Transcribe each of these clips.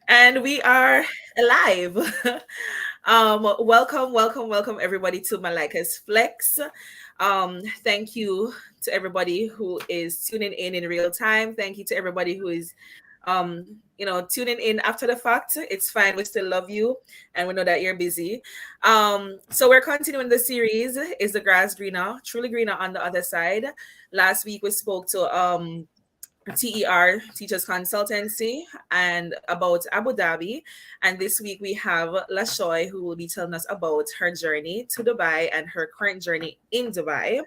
And we are alive. Welcome everybody to Malika's Flex. Thank you to everybody who is tuning in real time. Thank you to everybody who is tuning in after the fact. It's fine. We still love you and we know that you're busy. So we're continuing the series. Is the grass greener? Truly greener on the other side. Last week we spoke to TER, Teachers Consultancy, and about Abu Dhabi. And this week we have Shoy, who will be telling us about her journey to Dubai and her current journey in Dubai.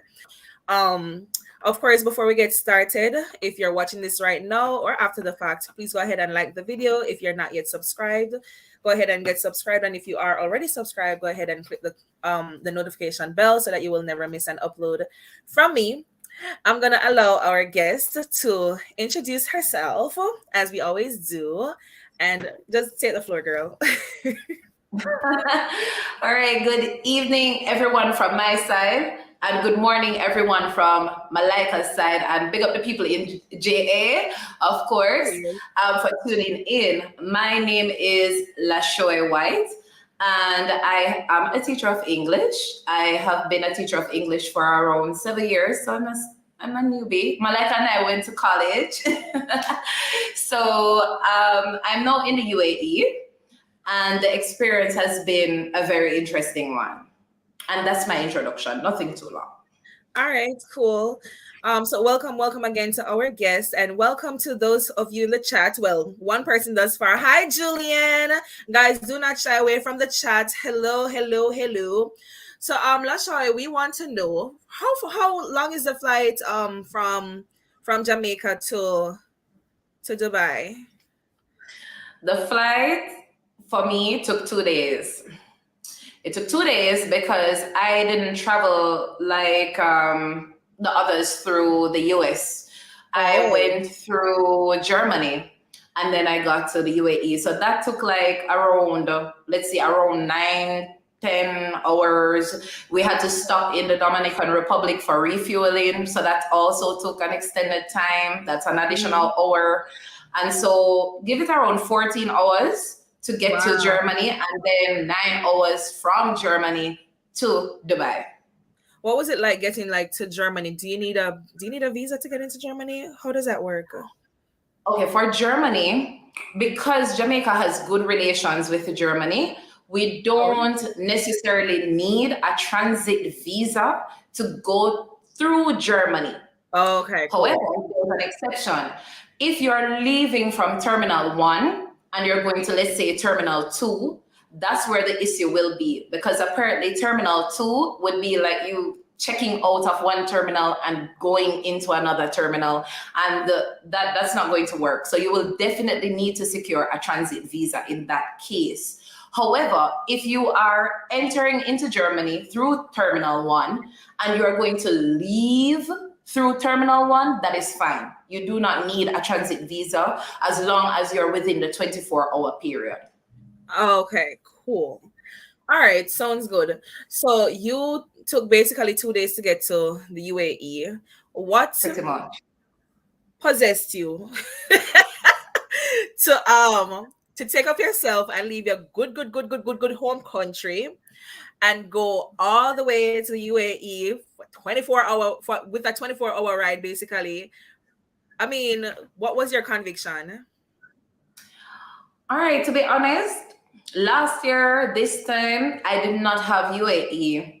Of course, before we get started, if you're watching this right now or after the fact, please go ahead and like the video. If you're not yet subscribed, go ahead and get subscribed. And if you are already subscribed, go ahead and click the notification bell so that you will never miss an upload from me. I'm going to allow our guest to introduce herself, as we always do. And just take the floor, girl. All right, good evening, everyone from my side. And good morning, everyone from Malika's side. And big up the people in JA, of course, for tuning in. My name is Shoy White. And I am a teacher of English. I have been a teacher of English for around 7 years. So I'm a newbie. Malika and I went to college. So I'm now in the UAE. And the experience has been a very interesting one. And that's my introduction. Nothing too long. All right, cool. So welcome again to our guests, and welcome to those of you in the chat. Well, one person thus far. Hi, Julian. Guys, do not shy away from the chat. Hello. So, Lashoy, we want to know how long is the flight from Jamaica to Dubai? The flight for me took 2 days. It took 2 days because I didn't travel like the others through the US. I went through Germany and then I got to the UAE. So that took like around, let's see, around 9-10 hours. We had to stop in the Dominican Republic for refueling. So that also took an extended time. That's an additional hour. And so give it around 14 hours to get to Germany, and then 9 hours from Germany to Dubai. What was it like getting to Germany? Do you need a visa to get into Germany? How does that work? Okay, for Germany, because Jamaica has good relations with Germany, we don't necessarily need a transit visa to go through Germany. Okay, cool. However, there's an exception. If you're leaving from Terminal 1 and you're going to, let's say, Terminal 2, that's where the issue will be, because apparently Terminal 2 would be like you checking out of one terminal and going into another terminal, and that's not going to work. So you will definitely need to secure a transit visa in that case. However, if you are entering into Germany through Terminal 1 and you're going to leave through Terminal 1, that is fine. You do not need a transit visa as long as you're within the 24-hour period. Okay, cool. All right, sounds good. So you took basically 2 days to get to the UAE. What pretty much possessed you to take up yourself and leave your good home country and go all the way to the UAE with a 24-hour ride, basically? I mean, what was your conviction? All right, to be honest, last year, this time, I did not have UAE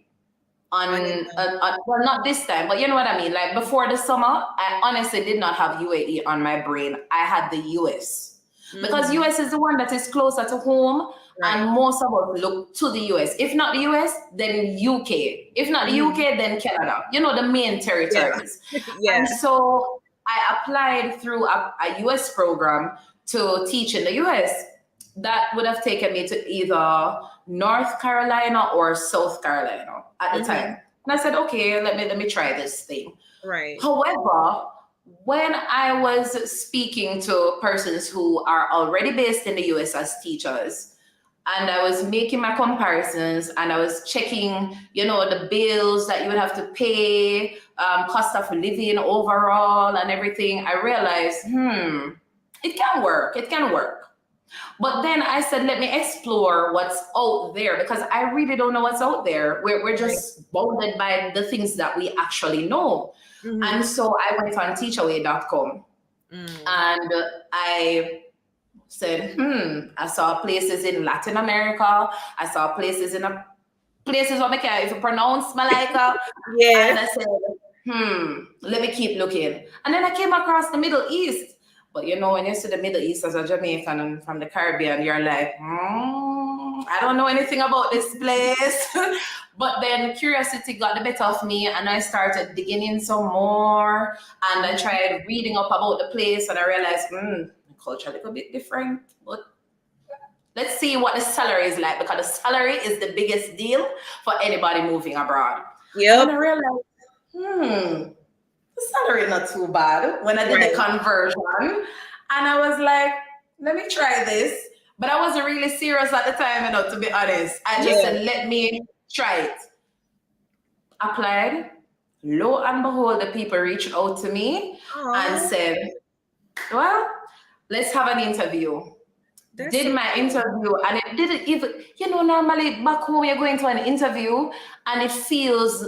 well, not this time, but you know what I mean? Like before the summer, I honestly did not have UAE on my brain. I had the US. Because US is the one that is closer to home, and most of us look to the US. If not the US, then UK. If not the UK, then Canada. You know, the main territories. Yeah. And so I applied through a US program to teach in the US. That would have taken me to either North Carolina or South Carolina at the time. And I said, okay, let me try this thing. Right. However, when I was speaking to persons who are already based in the US as teachers, and I was making my comparisons, and I was checking, the bills that you would have to pay, cost of living overall and everything. I realized, it can work. It can work. But then I said, let me explore what's out there, because I really don't know what's out there. We're Right. just bounded by the things that we actually know. And Mm-hmm. so I went on teachaway.com, Mm. and I said, I saw places in Latin America. I saw places in places where I can't even pronounce Malika. Yeah. And I said, let me keep looking. And then I came across the Middle East. But when you see the Middle East as a Jamaican and from the Caribbean, you're like, I don't know anything about this place. But then curiosity got the better of me, and I started digging in some more. And I tried reading up about the place, and I realized, the culture a little bit different. But let's see what the salary is like, because the salary is the biggest deal for anybody moving abroad. And then Yep. I realized, the salary not too bad when I did the Right. conversion. And I was like, let me try this. But I wasn't really serious at the time, to be honest. I just Yeah. said, let me try it. Applied. Lo and behold, the people reached out to me and Oh, said, well, let's have an interview. that's Did so my cool. interview, and it didn't even, normally back home you're going to an interview and it feels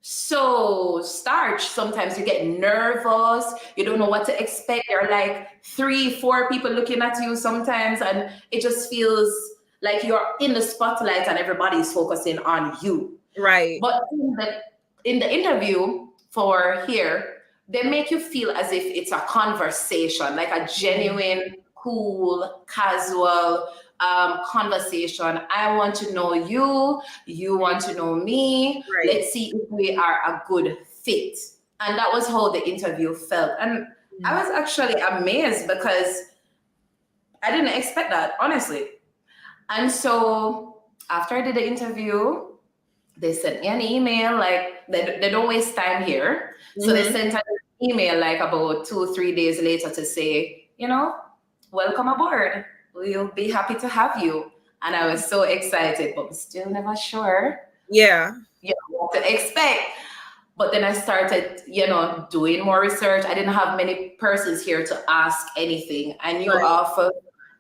so starched. Sometimes you get nervous, you don't know what to expect. There are like 3-4 people looking at you sometimes, and it just feels like you're in the spotlight and everybody's focusing on you. Right. But in the interview for here, they make you feel as if it's a conversation, like a Mm. genuine, cool, casual conversation. I want to know you, you want to know me. Right. Let's see if we are a good fit. And that was how the interview felt. And I Mm. was actually amazed, because I didn't expect that, honestly. And so after I did the interview, they sent me an email. Like, they don't waste time here. So they Mm-hmm. sent an email like about 2 or 3 days later to say, welcome aboard. We'll be happy to have you. And I was so excited, but still never sure, Yeah. what to expect. But then I started, doing more research. I didn't have many persons here to ask anything. I knew Right. of,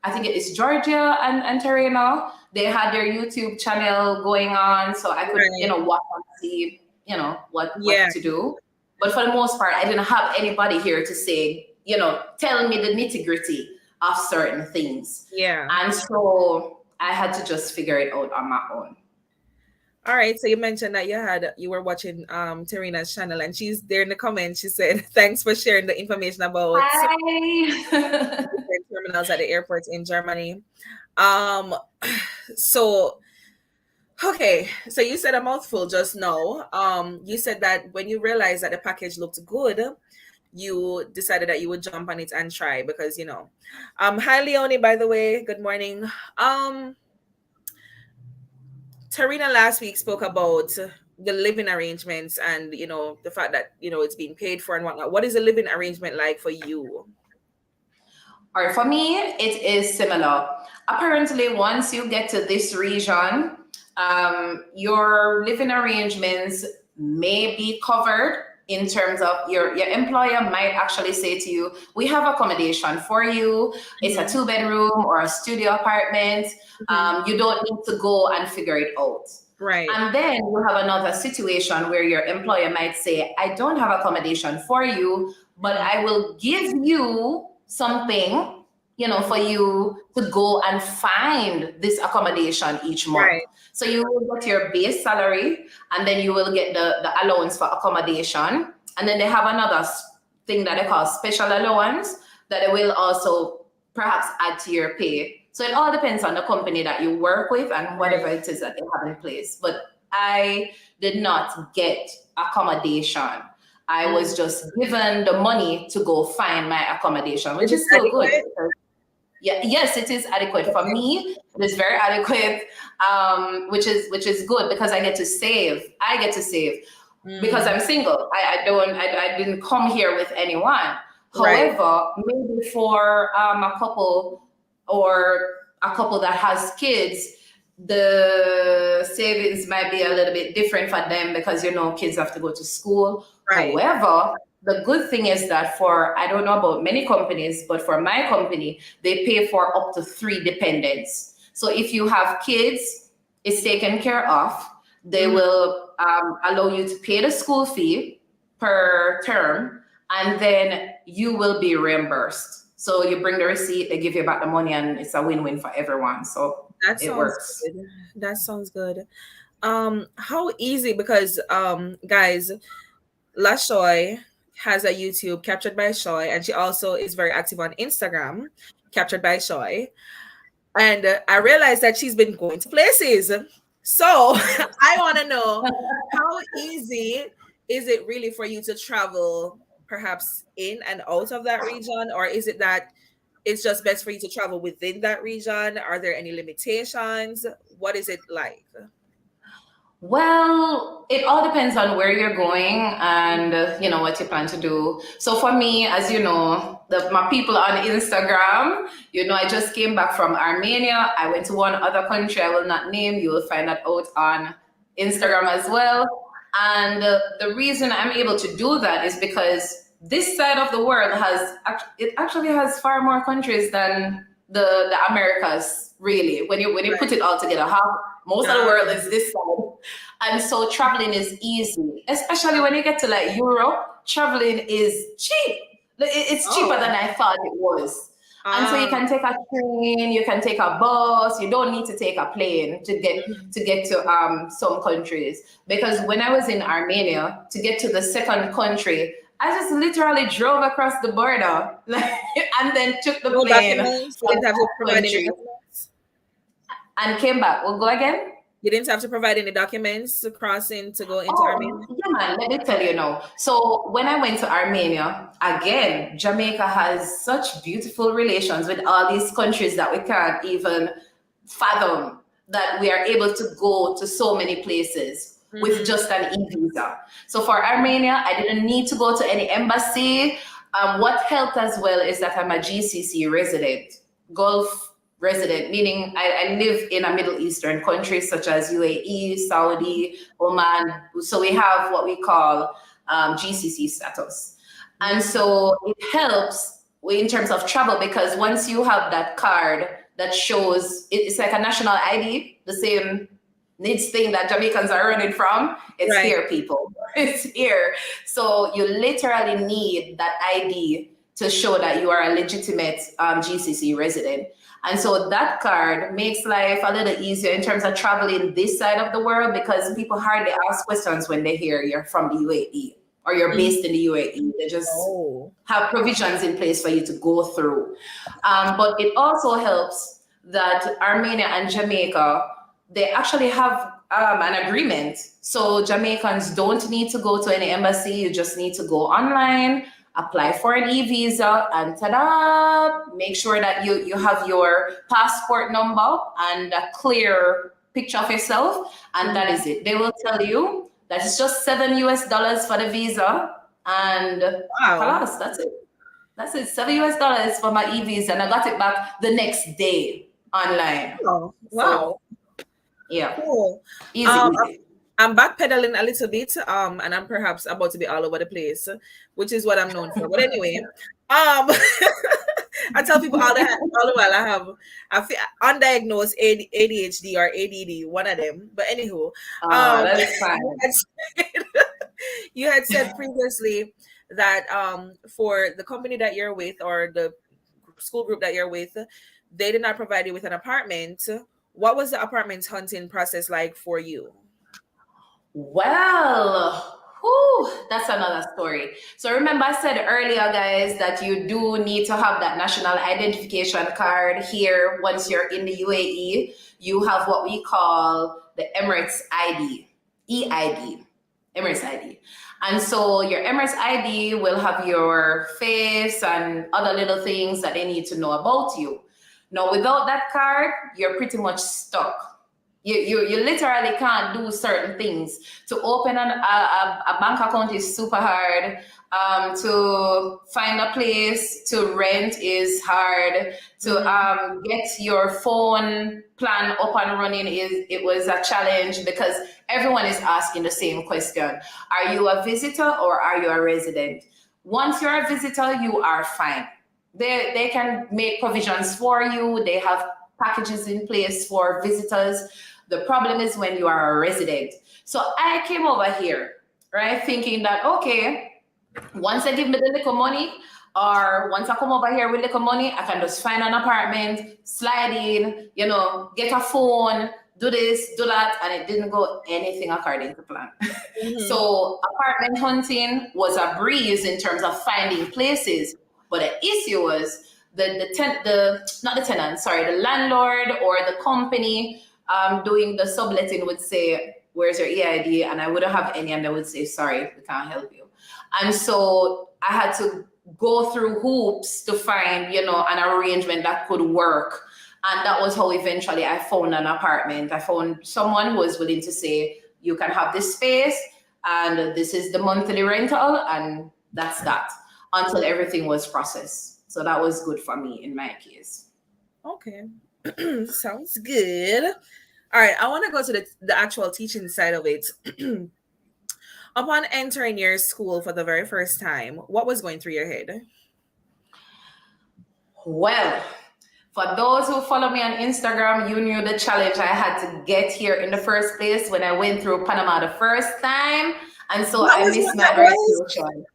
I think it's Georgia and Torino. They had their YouTube channel going on, so I could, Right. watch and see, what Yeah. to do. But for the most part, I didn't have anybody here to say, tell me the nitty gritty of certain things. Yeah. And so I had to just figure it out on my own. All right. So you mentioned that you were watching Tarina's channel, and she's there in the comments. She said, "Thanks for sharing the information about Hi. different terminals at the airports in Germany." Um, so okay, so you said a mouthful just now. You said that when you realized that the package looked good, you decided that you would jump on it and try because hi Leonie, by the way, good morning. Um, Tarina last week spoke about the living arrangements and the fact that it's being paid for and whatnot. What is the living arrangement like for you? Or for me, it is similar. Apparently, once you get to this region, your living arrangements may be covered in terms of your employer might actually say to you, we have accommodation for you. It's a Hmm. 2 bedroom or a studio apartment. Hmm. You don't need to go and figure it out. Right. And then you have another situation where your employer might say, I don't have accommodation for you, but Hmm. I will give you something, for Hmm. you to go and find this accommodation each month. Right. So you will get your base salary, and then you will get the allowance for accommodation. And then they have another thing that they call special allowance that they will also perhaps add to your pay. So it all depends on the company that you work with and Right. whatever it is that they have in place. But I did not get accommodation. I Mm. was just given the money to go find my accommodation, Is which it is still good. adequate? Yeah, yes, it is adequate for Okay. me. It is very adequate, which is good because I get to save. I get to save because Mm. I'm single. I didn't come here with anyone. Right. However, maybe for a couple or a couple that has kids, the savings might be a little bit different for them because kids have to go to school. Right. However, the good thing is that for, I don't know about many companies, but for my company, they pay for up to 3 dependents. So if you have kids, it's taken care of. They will allow you to pay the school fee per term, and then you will be reimbursed. So you bring the receipt, they give you back the money, and it's a win-win for everyone. So That it sounds works. good. That sounds good. How easy, because guys, La Shoy has a YouTube, Captured by Shoy, and she also is very active on Instagram, Captured by Shoy. And I realized that she's been going to places. So I want to know, how easy is it really for you to travel perhaps in and out of that region? Or is it that it's just best for you to travel within that region? Are there any limitations? What is it like? Well, it all depends on where you're going and what you plan to do. So for me, as you know, my people on Instagram, I just came back from Armenia. I went to one other country I will not name. You will find that out on Instagram as well. And the reason I'm able to do that is because this side of the world actually has far more countries than the Americas. Really, when you put it all together, most of the world is this side. And so traveling is easy, especially when you get to like Europe. Traveling is cheap. It's cheaper than I thought it was. And so you can take a train, you can take a bus. You don't need to take a plane to get to some countries. Because when I was in Armenia, to get to the second country, I just literally drove across the border, and then took the No plane documents. You from didn't have to that provide any country documents. and came back. We'll go again. You didn't have to provide any documents crossing to go into Oh, Armenia. yeah, man. Let me tell you now. So when I went to Armenia, again, Jamaica has such beautiful relations with all these countries that we can't even fathom, that we are able to go to so many places with just an e-visa. So for Armenia, I didn't need to go to any embassy. What helped as well is that I'm a GCC resident, Gulf resident, meaning I live in a Middle Eastern country such as UAE, Saudi, Oman. So we have what we call GCC status. And so it helps in terms of travel, because once you have that card that shows, it's like a national ID, the same needs thing that Jamaicans are running from. It's Right. here, people. It's here. So you literally need that ID to show that you are a legitimate GCC resident. And so that card makes life a little easier in terms of traveling this side of the world, because people hardly ask questions when they hear you're from the UAE or you're based in the UAE. They just have provisions in place for you to go through. But it also helps that Armenia and Jamaica, they actually have an agreement. So Jamaicans don't need to go to any embassy. You just need to go online, apply for an e-visa, and ta-da, make sure that you have your passport number and a clear picture of yourself, and that is it. They will tell you that it's just $7 for the visa, and halas, that's it. That's it, $7 for my e-visa, and I got it back the next day online. Oh, wow. So, yeah. Cool. Easy. I'm backpedaling a little bit, and I'm perhaps about to be all over the place, which is what I'm known for. But anyway, I tell people all the while I feel undiagnosed ADHD or ADD, one of them. But anywho, that's fine. You had said previously that for the company that you're with or the school group that you're with, they did not provide you with an apartment. What was the apartment hunting process like for you? Well, that's another story. So remember, I said earlier, guys, that you do need to have that national identification card here. Once you're in the UAE, you have what we call the Emirates ID, EID, Emirates ID. And so your Emirates ID will have your face and other little things that they need to know about you. Now, without that card, you're pretty much stuck. You literally can't do certain things. To open a bank account is super hard. To find a place to rent is hard. To get your phone plan up and running it was a challenge because everyone is asking the same question. Are you a visitor or are you a resident? Once you're a visitor, you are fine. They can make provisions for you. They have packages in place for visitors. The problem is when you are a resident. So I came over here, right, thinking that, okay, once they give me the little money, or once I come over here with little money, I can just find an apartment, slide in, get a phone, do this, do that, and it didn't go anything according to plan. So apartment hunting was a breeze in terms of finding places, but the issue was the landlord or the company doing the subletting would say, "Where's your EID?" And I wouldn't have any, and they would say, "Sorry, we can't help you." And so I had to go through hoops to find, an arrangement that could work. And that was how eventually I found an apartment. I found someone who was willing to say, you can have this space and this is the monthly rental, and that's that, until everything was processed. So that was good for me in my case. Okay. Sounds good. All right, I want to go to the actual teaching side of it. Upon entering your school for the very first time, what was going through your head? Well, for those who follow me on Instagram, you knew the challenge I had to get here in the first place when I went through Panama the first time. And so That I was missed what my that was? orientation.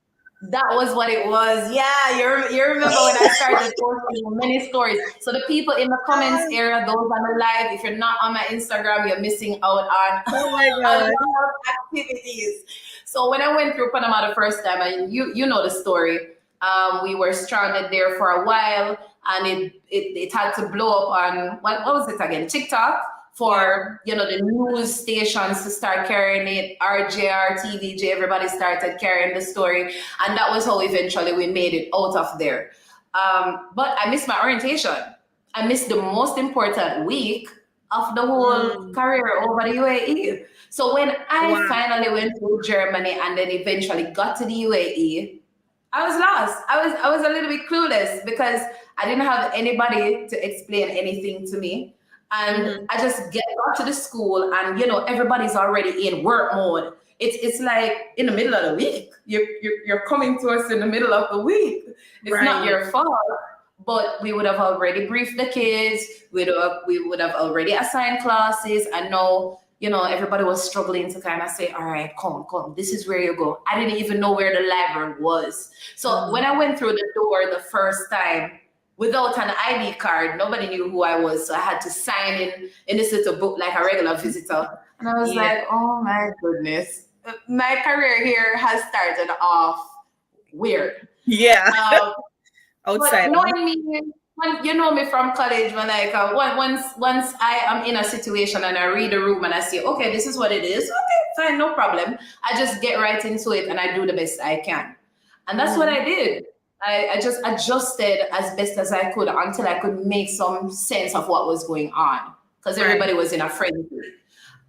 That was what it was. Yeah, you remember when I started posting many stories. So the people in the comments God. area, those on the live, if you're not on my Instagram, you're missing out on Oh my a God. lot of activities. So when I went through Panama the first time, and you know the story, we were stranded there for a while, and it had to blow up on what was it again? TikTok for the news stations to start carrying it. RJR, TVJ, everybody started carrying the story, and that was how eventually we made it out of there. But I missed my orientation. I missed the most important week of the whole career over the UAE. So when I Wow. finally went to Germany and then eventually got to the UAE, I was lost. I was a little bit clueless because I didn't have anybody to explain anything to me. And I just got to the school and everybody's already in work mode. It's like in the middle of the week. You're coming to us in the middle of the week. It's not Right. your fault. But we would have already briefed the kids. We would have already assigned classes. And now everybody was struggling to kind of say, all right, come, this is where you go. I didn't even know where the library was. So when I went through the door the first time, without an ID card, nobody knew who I was. So I had to sign in this little book like a regular visitor. And I was Yeah. like, oh my goodness. My career here has started off weird. Yeah. Um, but Outside. knowing me, when you know me from college, when like once I am in a situation and I read the room and I say, okay, this is what it is. Okay, fine, no problem. I just get right into it and I do the best I can, and that's what I did. I just adjusted as best as I could until I could make some sense of what was going on because Right. everybody was in a frenzy.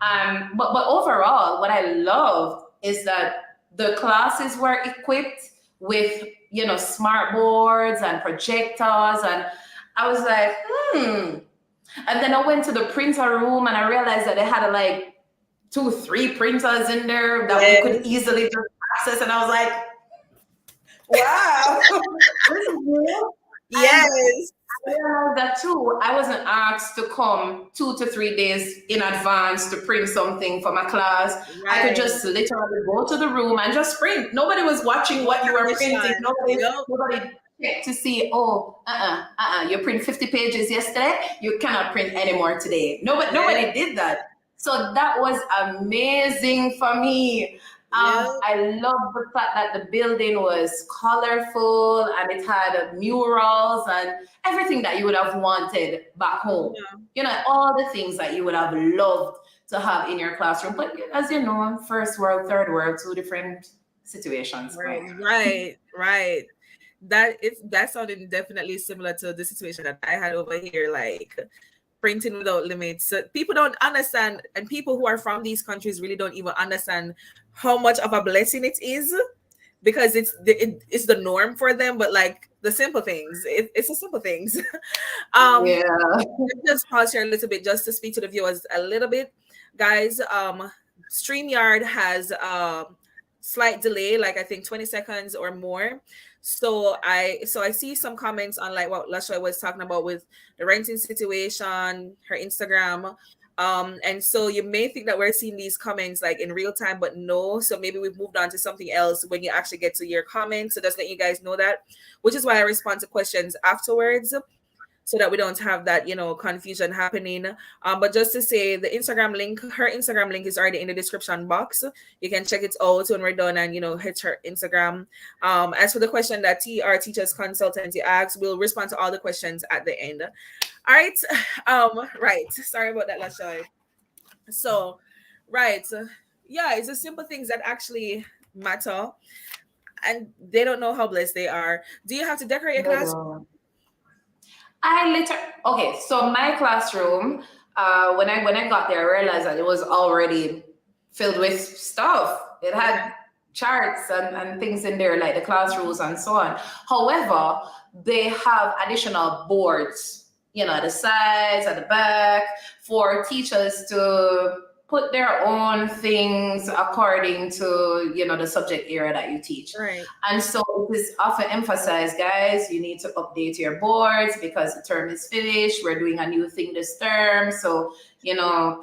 But overall, what I loved is that the classes were equipped with smart boards and projectors, and I was like, And then I went to the printer room and I realized that they had like 2, 3 printers in there that we could Yes. easily just access, and I was like, wow, this is new. And Yes. I realized that too. I wasn't asked to come 2 to 3 days in advance to print something for my class. I could Right. just literally go to the room and just print. Nobody was watching what you were printing. Permission. Yup. Nobody checked to see, oh, you print 50 pages yesterday. You cannot print anymore today. Nobody did that. So that was amazing for me. Yep. I love the fact that the building was colorful and it had murals and everything that you would have wanted back home. All the things that you would have loved to have in your classroom. But as you know, first world, third world, 2 different situations. Right. Right. Right. That sounded definitely similar to the situation that I had over here. Like printing without limits. So people don't understand, and people who are from these countries really don't even understand how much of a blessing it is, because it's the norm for them. But like the simple things, it's the simple things. um Yeah. let me just pause here a little bit just to speak to the viewers a little bit, guys. StreamYard has a slight delay, like I think 20 seconds or more. So I see some comments on like what Lasha was talking about with the renting situation, her Instagram. And so you may think that we're seeing these comments like in real time, but no. So maybe we've moved on to something else when you actually get to your comments. So just let you guys know that, which is why I respond to questions afterwards, so that we don't have that, confusion happening. But just to say, the Instagram link, her Instagram link is already in the description box. You can check it out when we're done and, hit her Instagram. As for the question that our teachers consultancy asks, we'll respond to all the questions at the end. All right. Right. Sorry about that, Lashoy. So, right. Yeah, it's the simple things that actually matter. And they don't know how blessed they are. Do you have to decorate your They class? don't. Okay, so my classroom, when I got there, I realized that it was already filled with stuff. It Okay. had charts and things in there, like the class rules and so on. However, they have additional boards, at the sides, at the back, for teachers to put their own things according to, the subject area that you teach. Right. And so it is often emphasized, guys, you need to update your boards because the term is finished. We're doing a new thing this term. So,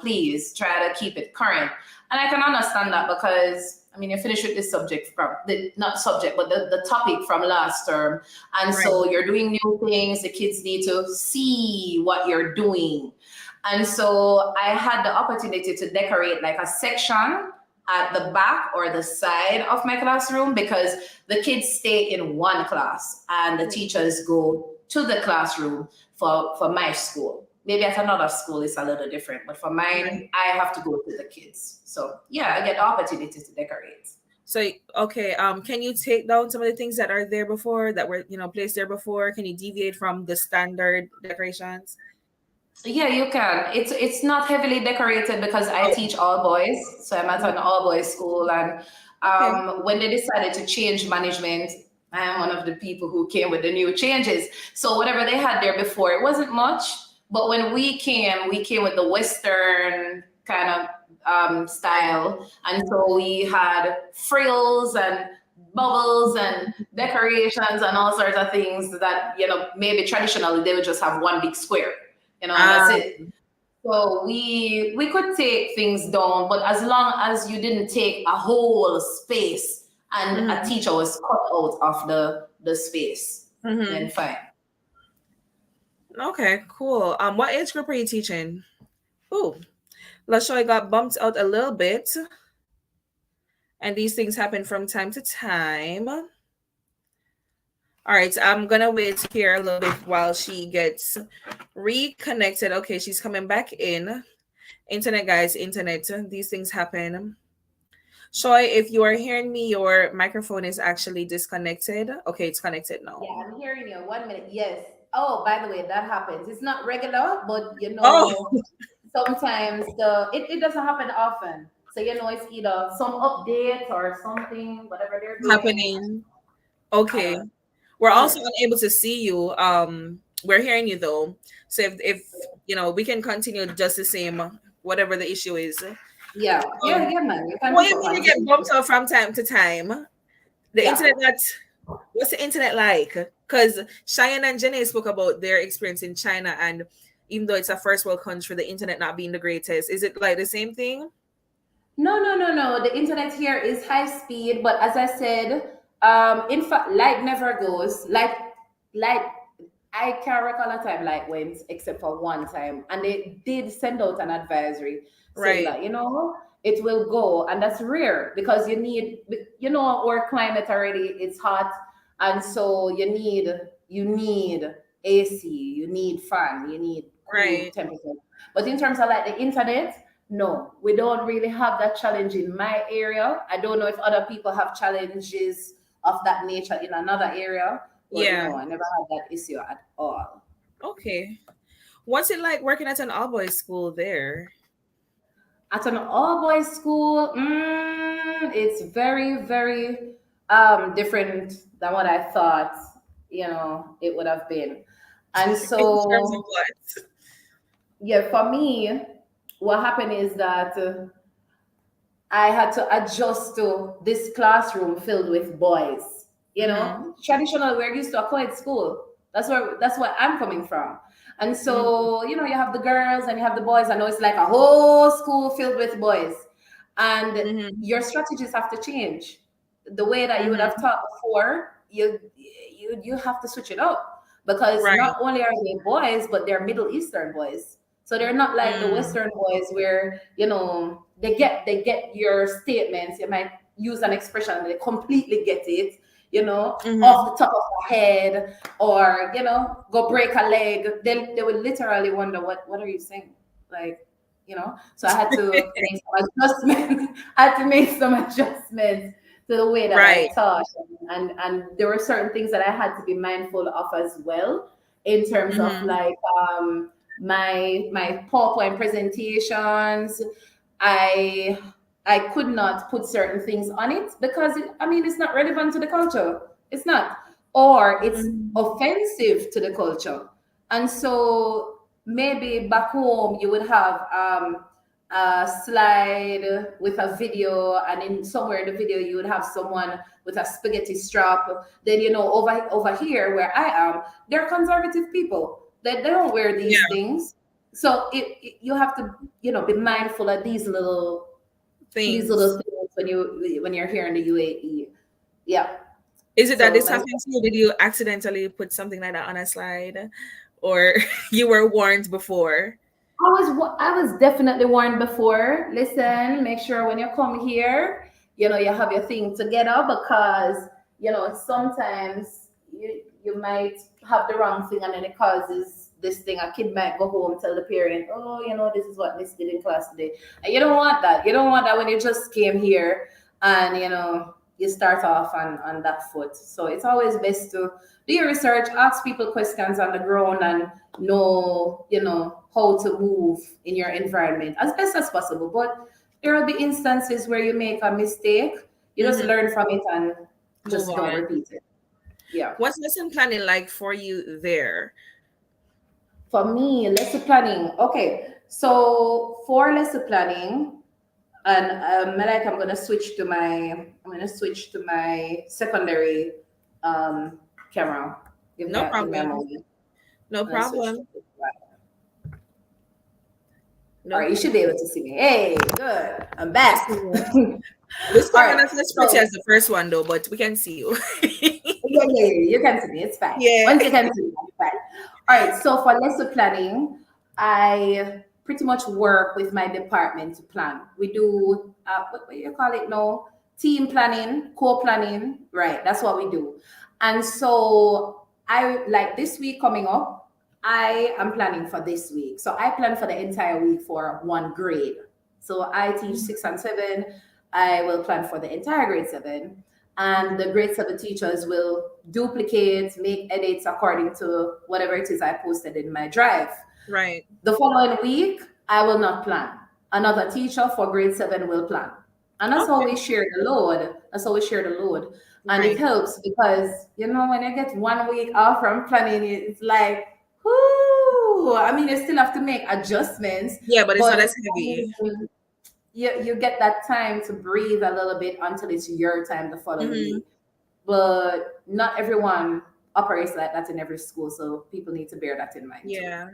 please try to keep it current. And I can understand that because, you finished with this subject from not subject, but the topic from last term. And Right. so you're doing new things. The kids need to see what you're doing. And so I had the opportunity to decorate like a section at the back or the side of my classroom because the kids stay in one class and the teachers go to the classroom for my school. Maybe at another school it's a little different, but for mine, Right. I have to go to the kids. So yeah, I get the opportunity to decorate. So okay, can you take down some of the things that are there before, that were placed there before? Can you deviate from the standard decorations? Yeah, you can. It's not heavily decorated because I Oh, teach all boys, so I'm at an all boys school. And okay. when they decided to change management, I am one of the people who came with the new changes. So whatever they had there before, it wasn't much. But when we came with the Western kind of Right. style, and so we had frills and bubbles and decorations and all sorts of things that maybe traditionally they would just have one big square, and that's Ah, it. So we could take things down, but as long as you didn't take a whole space and a mm-hmm, teacher was cut out of the space, mm-hmm. then fine. Okay, cool. What age group are you teaching? Oh, Lashoy got bumped out a little bit, and these things happen from time to time. All right, I'm gonna wait here a little bit while she gets reconnected. Okay, she's coming back in. Internet, guys, internet. These things happen. Shoy, if you are hearing me, your microphone is actually disconnected. Okay, it's connected now. Yeah, I'm hearing you. 1 minute. Yes. Oh, by the way, that happens. It's not regular, but Oh, sometimes it doesn't happen often. So it's either some update or something, whatever they're doing. happening. I Okay. don't know. We're also Yeah. unable to see you. We're hearing you though. So if we can continue just the same, whatever the issue is. Yeah. Yeah, Um, yeah, man. You can what do pick you up mean you on get bumped things. out from time to time? The Yeah. internet not What's the internet like? Because Cheyenne and Jenny spoke about their experience in China, and even though it's a first world country, the internet not being the greatest. Is it like the same thing? No, no, no, no. The internet here is high speed, but as I said, in fact, light never goes. Light. I can't recall a time light went except for one time, and they did send out an advisory saying Right. that it will go, and that's rare because our climate already it's hot, and so you need AC, you need fan, you need cool Right. temperature. But in terms of like the internet, no, we don't really have that challenge in my area. I don't know if other people have challenges of that nature in another area, but Yeah. no, I never had that issue at all. Okay. What's it like working at an all boys school there? At an all boys school, it's very, very different than what I thought, it would have been. And In terms of so, what? yeah, for me, what happened is that I had to adjust to this classroom filled with boys. Mm-hmm. Traditional, we're used to a co-ed school. That's where I'm coming from. And so, you have the girls and you have the boys. I know it's like a whole school filled with boys. And Mm-hmm. your strategies have to change. The way that you would have Mm-hmm. taught before, you have to switch it up. Because Right. not only are they boys, but they're Middle Eastern boys. So they're not like the Mm. Western boys where, they get your statements. You might use an expression and they completely get it, Mm-hmm. off the top of their head, or, go break a leg. They would literally wonder what are you saying? Like, so I had to make some adjustments. I had to make some adjustments to the way that I Right. taught. And there were certain things that I had to be mindful of as well, in terms of Mm-hmm. like my PowerPoint presentations. I I could not put certain things on it because it's not relevant to the culture. It's not, or it's Mm-hmm. offensive to the culture. And so maybe back home you would have a slide with a video, and in somewhere in the video you would have someone with a spaghetti strap. Then, over here where I am, they're conservative people. They don't wear these Yeah. things. So you have to, be mindful of these little Things. things when you're here in the UAE. Yeah. Is it that So this that's happened to you? Did you accidentally put something like that on a slide, or you were warned before? I was definitely warned before. Listen, make sure when you come here, you have your thing together, because sometimes you might have the wrong thing, and then it causes this thing. A kid might go home, tell the parent, oh, this is what Miss did in class today, and you don't want that. You don't want that when you just came here, and you start off on that foot. So it's always best to do your research, ask people questions on the ground, and know how to move in your environment as best as possible. But there will be instances where you make a mistake. You just Mm-hmm. learn from it and Move just don't on. repeat it. Yeah. What's lesson planning like for you there? For me, lesson planning. Okay, so for lesson planning, and like I'm gonna switch to my secondary camera. No Give me a problem. moment. No I'm gonna switch to problem. it. All No right, you should be problem. able to see me. Hey, good. I'm I see back. you. All This camera right. not as pretty So as the first one though, but we can see you. yeah, you can see me. It's fine. Yeah. Once you can see me, it's fine. All right. So for lesson planning, I pretty much work with my department to plan. We do what do you call it now? Team planning, co-planning. Right. That's what we do. And so I like this week coming up. I am planning for this week. So I plan for the entire week for one grade. So I teach 6 and 7. I will plan for the entire grade 7, and the grade 7 teachers will duplicate, make edits according to whatever it is I posted in my drive. Right. The following week, I will not plan. Another teacher for grade 7 will plan. And that's how Okay. we share the load. That's how we share the load. And it Right. helps because, when you get one week off from planning, it's like, whoo. You still have to make adjustments, Yeah, but it's not but as heavy. you get that time to breathe a little bit until it's your time the following Mm-hmm. week. But not everyone operates like that in every school, so people need to bear that in mind too. Yeah.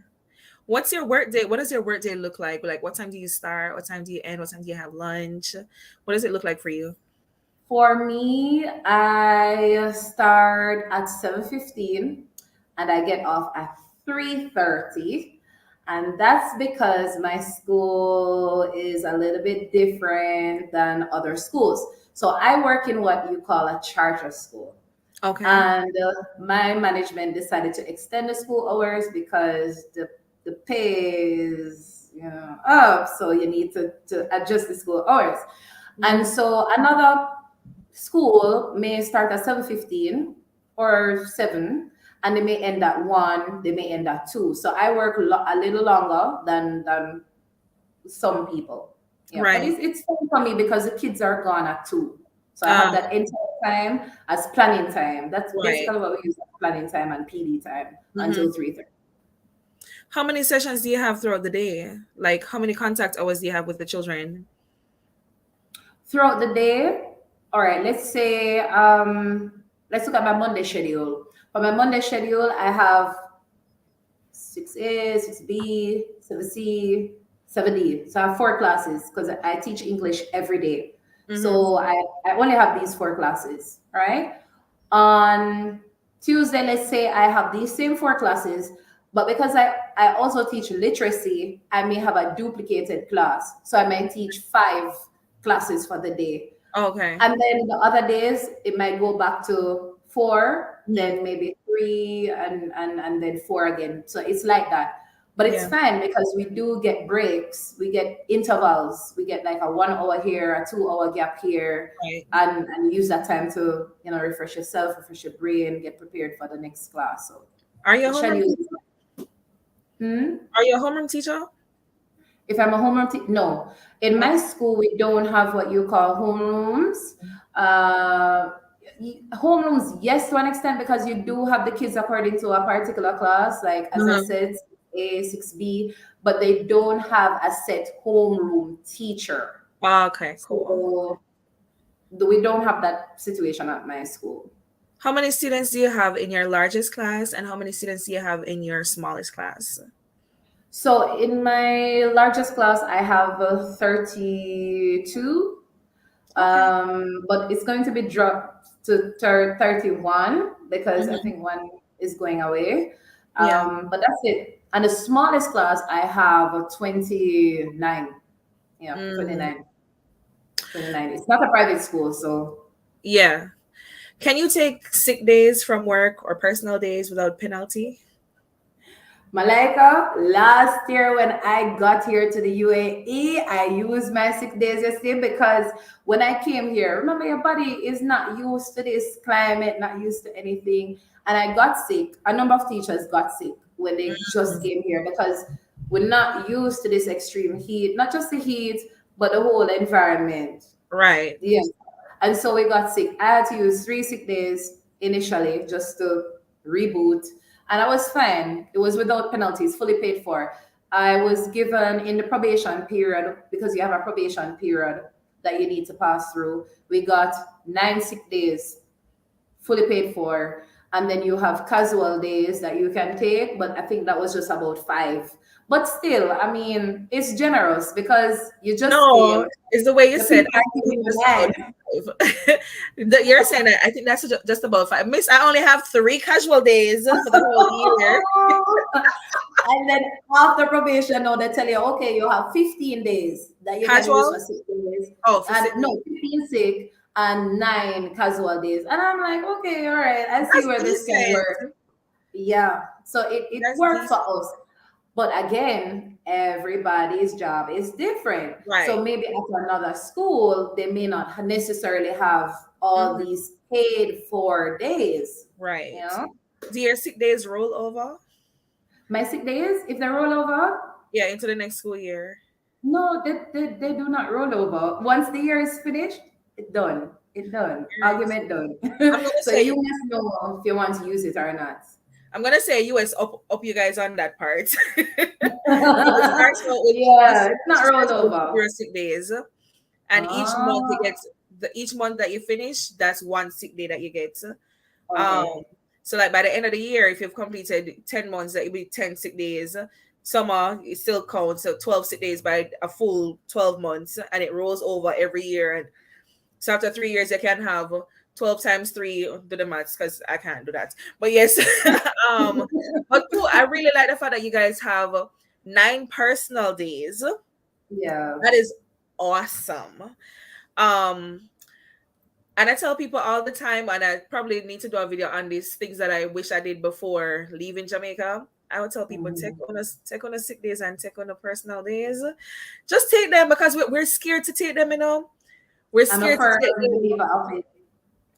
What's your work day? What does your work day look like? Like, what time do you start? What time do you end? What time do you have lunch? What does it look like for you? For me, I start at 7:15 and I get off at 3:30. And that's because my school is a little bit different than other schools. So I work in what you call a charter school. Okay. And my management decided to extend the school hours because the pay is up, so you need to adjust the school hours. And Mm-hmm. so another school may start at 7:15 or 7, and they may end at 1, they may end at 2. So I work a little longer than some people. Yeah, but Right. it's fun for me because the kids are gone at 2. So I have Um, that entire time as planning time. That's right. basically what we use as planning time and PD time Hmm. until 3:30. How many sessions do you have throughout the day? Like, how many contact hours do you have with the children? Throughout the day, all right, let's look at my Monday schedule. For my Monday schedule, I have 6A, 6B, 7C, 7D. So I have 4 classes because I teach English every day. Mm-hmm. So I only have these 4 classes, right? On Tuesday, let's say I have these same 4 classes, but because I also teach literacy, I may have a duplicated class. So I might teach 5 classes for the day. Okay. And then the other days it might go back to 4, Mhm. then maybe 3, and then 4 again. So it's like that. But it's Yeah. fine because we do get breaks, we get intervals, we get like a 1 hour here, a 2 hour gap here, Right. and use that time to, refresh yourself, refresh your brain, get prepared for the next class. So Are you a the homeroom schedule teacher? is Are you a homeroom teacher? if I'm a homeroom no. In my Okay. school, we don't have what you call homerooms. Uh, Homerooms, yes, to an extent, because you do have the kids according to a particular class, like as I Uh-huh. said, 6A, 6B, but they don't have a set homeroom teacher. Okay, cool. So we don't have that situation at my school. How many students do you have in your largest class, and how many students do you have in your smallest class? So in my largest class, I have 32. Okay. But it's going to be dropped to 31 because I Hmm. think one is going away. Yeah. But that's it. And the smallest class I have 29. Yeah, Mm. 29. 29. It's not a private school, so Yeah. Can you take sick days from work or personal days without penalty? Malika, last year when I got here to the UAE, I used my sick days yesterday because when I came here, remember your body is not used to this climate, not used to anything. And I got sick. A number of teachers got sick when they just Mm. came here because we're not used to this extreme heat, not just the heat, but the whole environment. Right. Yeah. And so we got sick. I had to use 3 sick days initially just to reboot. And I was fine. It was without penalties, fully paid for. I was given in the probation period, because you have a probation period that you need to pass through. We got 9 sick days fully paid for. And then you have casual days that you can take, but I think that was just about 5. But still, I mean, it's generous because you just came. No, it's the way you The said. people I are think giving it's you just about 9. 5. You're saying that I think that's just about 5. Miss, I only have 3 casual days for the whole year. And then after probation, now they tell you, okay, you have 15 days that you can use for Casual? 6 days. Oh, for And sick no, days. 15 sick and 9 casual days. And I'm like, okay, all right, I see That's where this can work. decent. Yeah. So it That's worked for decent. us. But again, everybody's job is different. Right. So maybe at another school, they may not necessarily have all Mhm. these paid for days. You Right. know, Do your sick days roll over? my sick days, if they roll over, Yeah, into the next school year. no, they do not roll over. Once the year is finished, it's done. It's done. Yes. Argument done. I'm gonna So say you must know if you want to use it or not. I'm gonna say US up you guys on that part. It starts out with Yeah, it's not rolled 0 over. sick days, and each month you Ah, get each month that you finish, that's 1 sick day that you get. Um, okay. so like by the end of the year, if you've completed 10 months, that will be 10 sick days. Summer it still counts, so 12 sick days by a full 12 months, and it rolls over every year. And so after 3 years, you can have 12 times three. Do the maths because I can't do that. But yes, um, but cool. I really like the fact that you guys have 9 personal days. Yeah. That is awesome. Um, and I tell people all the time, and I probably need to do a video on these things that I wish I did before leaving Jamaica. I would tell people Mhm. take on the sick days and take on the personal days. Just take them because we're scared to take them. We're I'm a scared to firm take them. believer of it.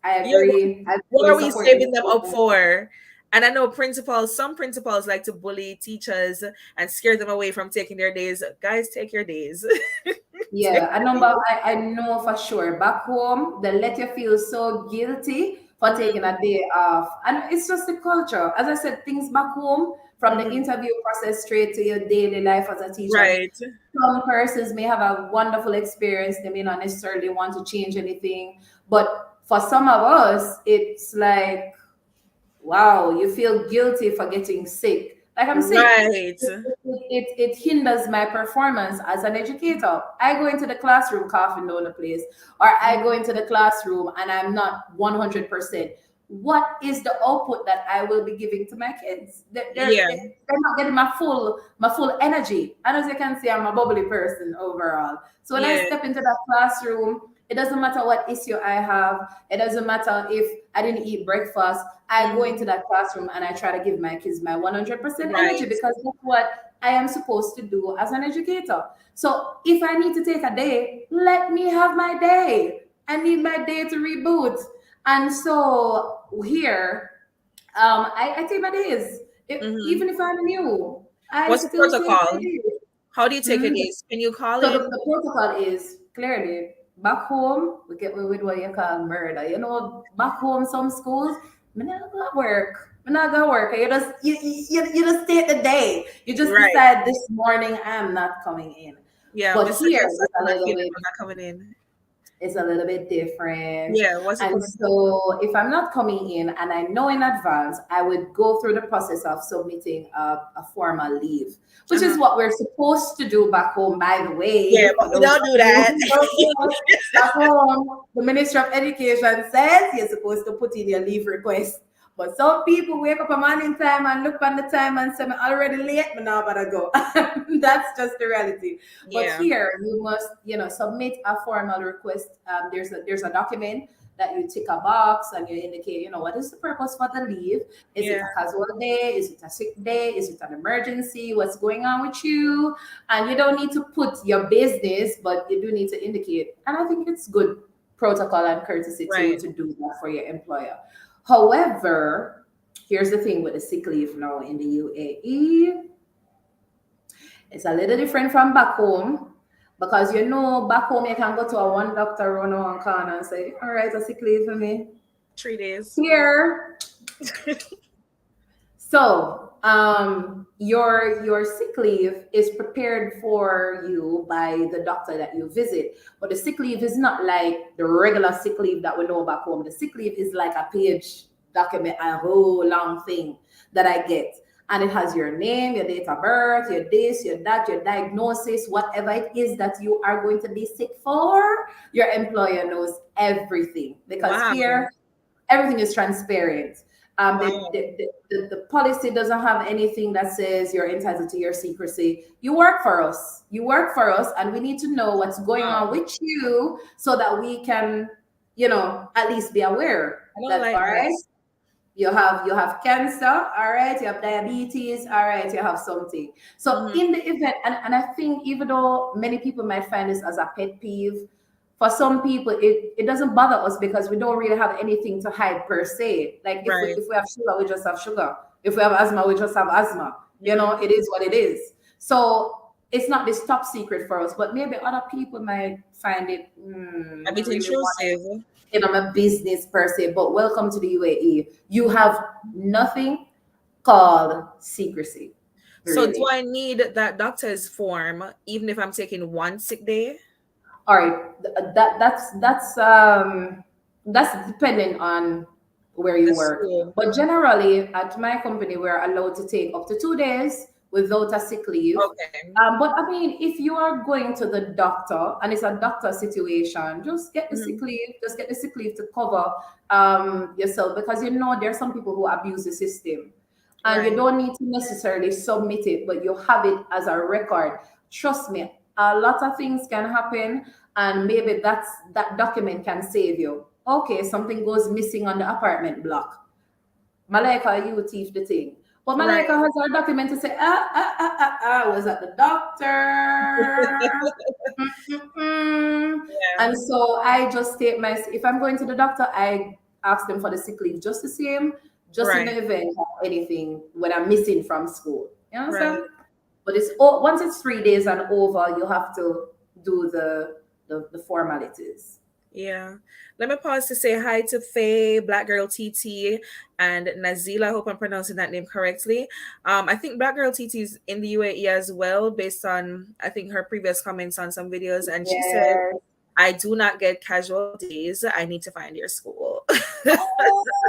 I Yeah, agree. I what fully are we support saving this them up statement. for? And I know principals, some principals like to bully teachers and scare them away from taking their days. Guys, take your days. Take Yeah, I your know, days. I know for sure. Back home, they let you feel so guilty for taking Mm-hmm. a day off. And it's just the culture. As I said, things back home, from the Mm-hmm. interview process straight to your daily life as a teacher. Right. Some persons may have a wonderful experience. They may not necessarily want to change anything. But for some of us, it's like, wow, you feel guilty for getting sick. Like I'm sick. Right. It hinders my performance as an educator. I go into the classroom coughing down the place, or I go Mhm. into the classroom and I'm not 100%. What is the output that I will be giving to my kids? Yeah. They're not getting my full energy. And as you can see, I'm a bubbly person overall. So when I Yeah. step into that classroom, it doesn't matter what issue I have. It doesn't matter if I didn't eat breakfast. I go into Mhm. that classroom and I try to give my kids my 100% energy Right. because that's what I am supposed to do as an educator. So if I need to take a day, let me have my day. I need my day to reboot. And so here, I take my days. Mhm. Even if I'm new, I What's the still take my protocol? days. How do you take your Hmm? days? Can you call So the, in? the protocol is clearly back home, we get with what you call murder. You know, back home, some schools, me not go work. Me not go work. You just take the day. You just Right. decide this morning I'm not coming in. Yeah, But Mr. here Yes, it's a I'm not little feeling bit I'm not coming in. different. Yeah, what's the And protocol? so if I'm not coming in and I know in advance, I would go through the process of submitting a formal leave, which is Uh-huh. what we're supposed to do back home, by the Yeah, way, but for we those don't of do you that. who don't know. Back home, the Ministry of Education says you're supposed to put in your leave request. But some people wake up a morning time and look on the time and say, I'm already late, but now I gotta go. That's just the reality. But Yeah. here you must, submit a formal request. There's a document that you tick a box and you indicate, what is the purpose for the leave? Is it Yeah. a casual day? Is it a sick day? Is it an emergency? What's going on with you? And you don't need to put your business, but you do need to indicate. And I think it's good protocol and courtesy to Right. to do that for your employer. However, here's the thing with the sick leave now in the UAE. It's a little different from back home because back home you can go to a one doctor run one corner and say, all right, a sick leave for me. 3 days. Here, so your sick leave is prepared for you by the doctor that you visit, but the sick leave is not like the regular sick leave that we know back home. The sick leave is like a page document, a whole long thing that I get. And it has your name, your date of birth, your this, your that, your diagnosis, whatever it is that you are going to be sick for. Your employer knows everything because Wow. here everything is transparent. Wow. The policy doesn't have anything that says you're entitled to your secrecy. You work for us. You work for us, and we need to know what's going Wow. on with you so that we can, at least be aware I don't that like all right, that. you have cancer, all right, you have diabetes, all right, you have something. So Mm-hmm. in the event, and I think even though many people might find this as a pet peeve, for some people it doesn't bother us because we don't really have anything to hide per se. Like if we Right. if we have sugar, we just have sugar. If we have asthma, we just have asthma. Mm-hmm. It is what it is. So it's not this top secret for us, but maybe other people might find it A bit really want intrusive. a business per se, but welcome to the UAE. You have nothing called secrecy, So do really. I need that doctor's form even if I'm taking one sick day? All right, that's dependent on where The you work. school. But generally, at my company, we're allowed to take up to 2 days without a sick leave. Okay. But I mean, if you are going to the doctor and it's a doctor situation, just get the sick Mm-hmm. leave. Just get the sick leave to cover yourself because there are some people who abuse the system, and you Right. don't need to necessarily submit it, but you have it as a record. Trust me, a lot of things can happen, and maybe that document can save you. Okay, something goes missing on the apartment block. Malika, you thief the thing. But Malika Right. has her document to say, was at the doctor. Mm-mm. Yeah. And so I just if I'm going to the doctor, I ask them for the sick leave just the same. just in Right. the event of anything when I'm missing from school. You Right. understand? But once it's 3 days and over, you have to do the formalities. Yeah. Let me pause to say hi to Faye, Black Girl TT, and Nazila. I hope I'm pronouncing that name correctly. I think Black Girl TT is in the UAE as well, based on I think her previous comments on some videos. And she said, Yes. I do not get casual days. I need to find your school.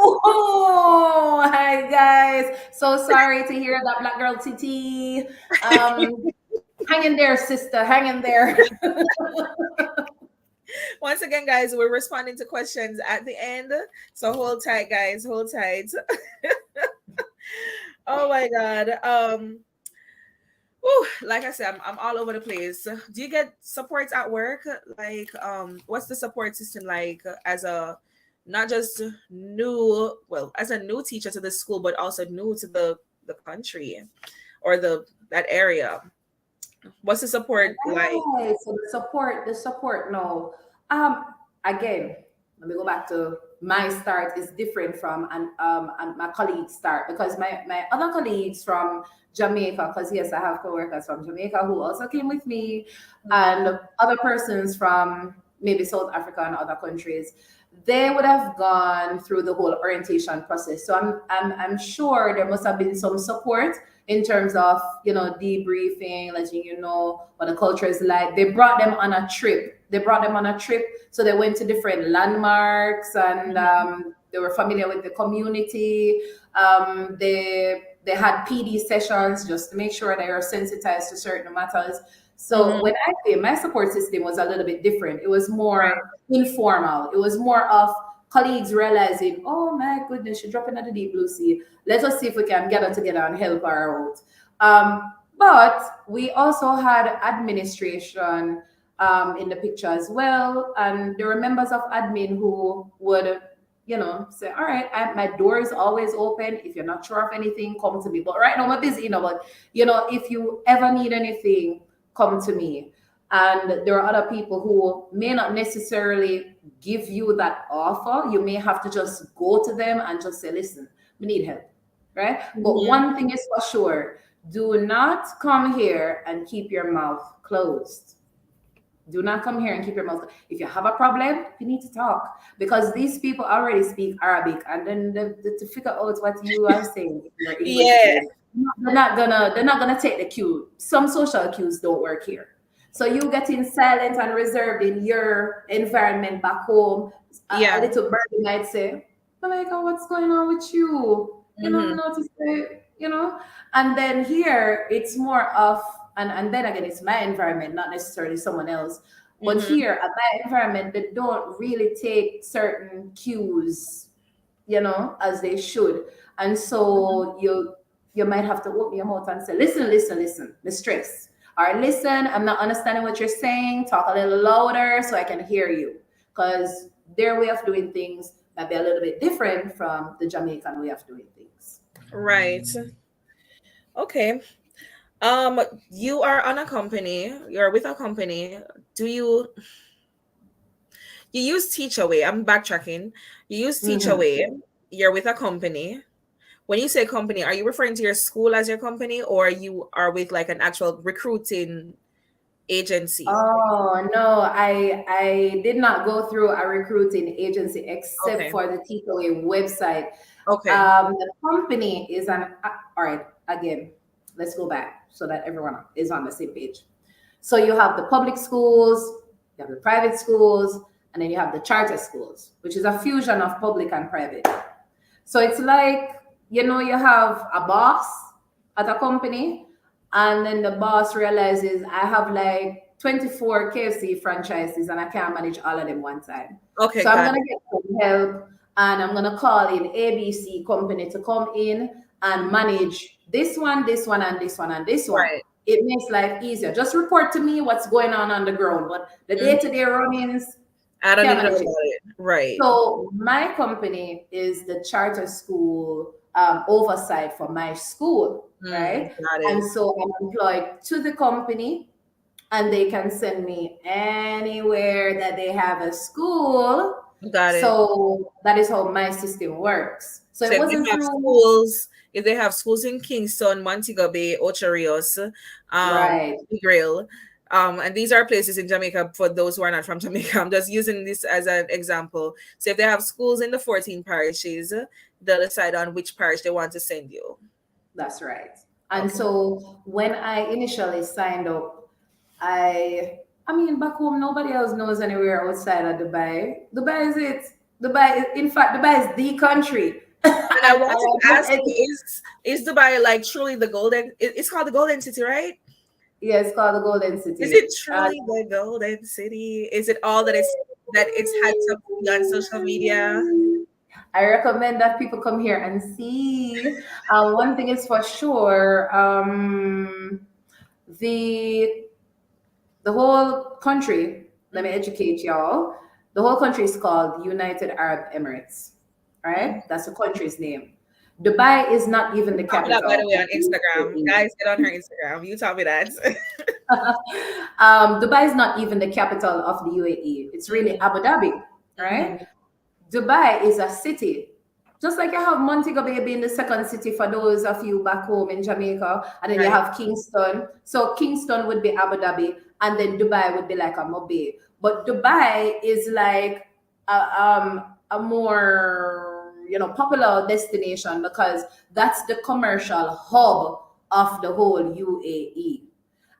Oh, hi guys. So sorry to hear that, Black Girl TT. Hang in there, sister. Hang in there. Once again, guys, we're responding to questions at the end. So hold tight, guys. Hold tight. Oh my God. Whew, like I said, I'm all over the place. Do you get support at work? Like, what's the support system like as a not just new, well, as a new teacher to the school, but also new to the country or that area? What's the support like? Right. So the support. No. Um. Again, let me go back to my start is different from and my colleagues start because my other colleagues from Jamaica, because yes, I have coworkers from Jamaica who also came with me, Mhm. and other persons from maybe South Africa and other countries. They would have gone through the whole orientation process. So I'm sure there must have been some support in terms of debriefing, letting you know what the culture is like. They brought them on a trip. So they went to different landmarks and they were familiar with the community. They had PD sessions just to make sure they are sensitized to certain matters. So Mhm. when I came, my support system was a little bit different. It was Right. more informal. It was more of colleagues realizing, oh my goodness, she's dropping at the deep blue sea. Let us see if we can get her together and help her out. But we also had administration in the picture as well. And there were members of admin who would, say, all right, my door is always open. If you're not sure of anything, come to me. But right now I'm busy, but if you ever need anything, come to me. And there are other people who may not necessarily give you that offer. You may have to just go to them and just say, listen, we need help. Right. But Mhm. one thing is for sure, do not come here and keep your mouth closed. Do not come here and keep your mouth. If you have a problem, you need to talk because these people already speak Arabic, and then to figure out what you are saying in your English Yeah. skills, they're not gonna take the cue. Some social cues don't work here. So you getting silent and reserved in your environment back home. A Yeah. little birdie might say, Malika, what's going on with you? Mhm. Notice it. And then here it's more of and then again it's my environment, not necessarily someone else. But Mhm. here at my environment, they don't really take certain cues, as they should. And Mhm. so you might have to open your mouth and say, listen, mistress. Or listen, I'm not understanding what you're saying. Talk a little louder so I can hear you. Because their way of doing things might be a little bit different from the Jamaican way of doing things. Right. Okay. You are on a company. You're with a company. Do you use Teachaway? I'm backtracking. You use Mhm. Teachaway. You're with a company. When you say company, are you referring to your school as your company, or you are with like an actual recruiting agency? Oh no, I did not go through a recruiting agency except Okay. for the Takeaway website. Okay. The company is all right. Again, let's go back so that everyone is on the same page. So you have the public schools, you have the private schools, and then you have the charter schools, which is a fusion of public and private. So it's like, you have a boss at a company, and then the boss realizes I have like 24 KFC franchises and I can't manage all of them one time. Okay, So I'm got gonna it. get some help and I'm gonna call in ABC company to come in and manage this one, this one, and this one, and this one. Right. It makes life easier. Just report to me what's going on the ground, but the Mhm. day-to-day runnings I don't can't even know manage about it. it. Right. So my company is the charter school oversight for my school, right? Got And it. so I'm employed to the company, and they can send me anywhere that they have a school. Got it. So that is how my system works. So So it if they wasn't have through. schools, if they have schools in Kingston, Montego Bay, Ocho Rios, Right. Big Grill, and these are places in Jamaica for those who are not from Jamaica. I'm just using this as an example. So if they have schools in the 14 parishes, they'll decide on which parish they want to send you. That's right. And Okay. so when I initially signed up, I mean back home nobody else knows anywhere outside of Dubai. Dubai is it. In fact, Dubai is the country. And I And I wanted have to no ask you, is Dubai like truly the golden? It's called the Golden City, right? yeah, it's called the Golden Is City. it truly the Golden City? Is it all that it's had to be on social media? I recommend that people come here and see. One thing is for sure, the the whole country. Let me educate y'all. The whole country is called United Arab Emirates. Right? That's the country's name. Dubai is not even the Taught me that, by the capital way, of on the Instagram. UAE. Guys, get on her Instagram. You taught me that. Dubai is not even the capital of the UAE. It's really Mhm, Abu Dhabi, right? mhm. Dubai is a city. Just like you have Montego Bay being the second city for those of you back home in Jamaica, and then you Right. have Kingston. So Kingston would be Abu Dhabi, and then Dubai would be like a Mobile. But Dubai is like a more popular destination because that's the commercial hub of the whole UAE.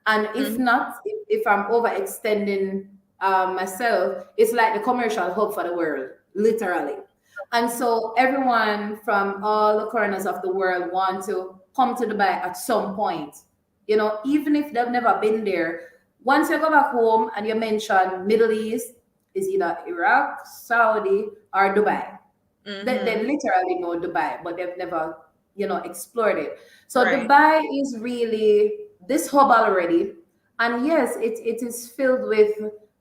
And if Mhm. not, if I'm overextending myself, it's like the commercial hub for the world, literally. And so everyone from all the corners of the world want to come to Dubai at some point. Even if they've never been there. Once you go back home and you mention Middle East, is either Iraq, Saudi, or Dubai. They Mhm. literally know Dubai, but they've never, explored it. So Right. Dubai is really this hub already. And yes, it is filled with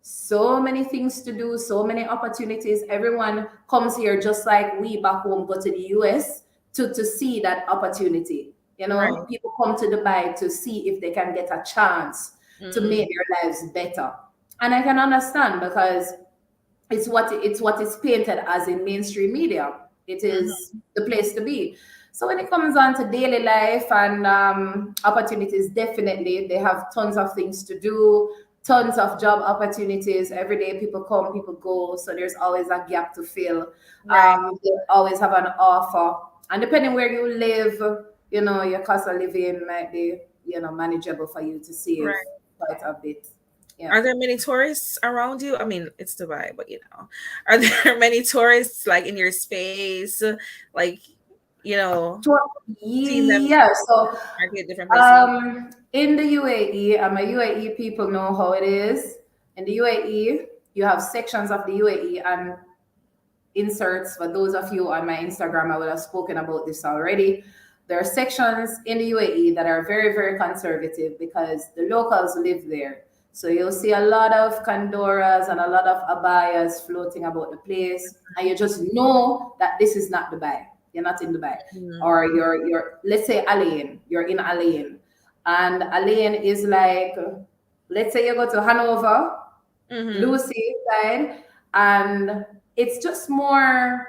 so many things to do, so many opportunities. Everyone comes here just like we back home go to the US to see that opportunity. Right. People come to Dubai to see if they can get a chance to Mhm. make their lives better. And I can understand because it's what is painted as in mainstream media. It is Mhm. the place to be. So when it comes on to daily life and opportunities, definitely they have tons of things to do, tons of job opportunities. Every day people come, people go. So there's always a gap to fill. Right. They always have an offer. And depending where you live, your cost of living might be, manageable for you to save Right. quite a bit. Yeah. Are there many tourists around you? I mean, it's Dubai, but are there many tourists like in your space? Like, you know, Tour- seeing them Yeah, so market different places? in the UAE, a UAE people know how it is. In the UAE, you have sections of the UAE and inserts. For those of you on my Instagram, I would have spoken about this already. There are sections in the UAE that are very, very conservative because the locals live there. So you'll see a lot of condoras and a lot of abayas floating about the place, and you just know that this is not Dubai. You're not in Dubai, Mhm. or you're let's say Alain. You're in Alain, and Alain is like, let's say you go to Hanover, Mhm. Lucy side, and it's just more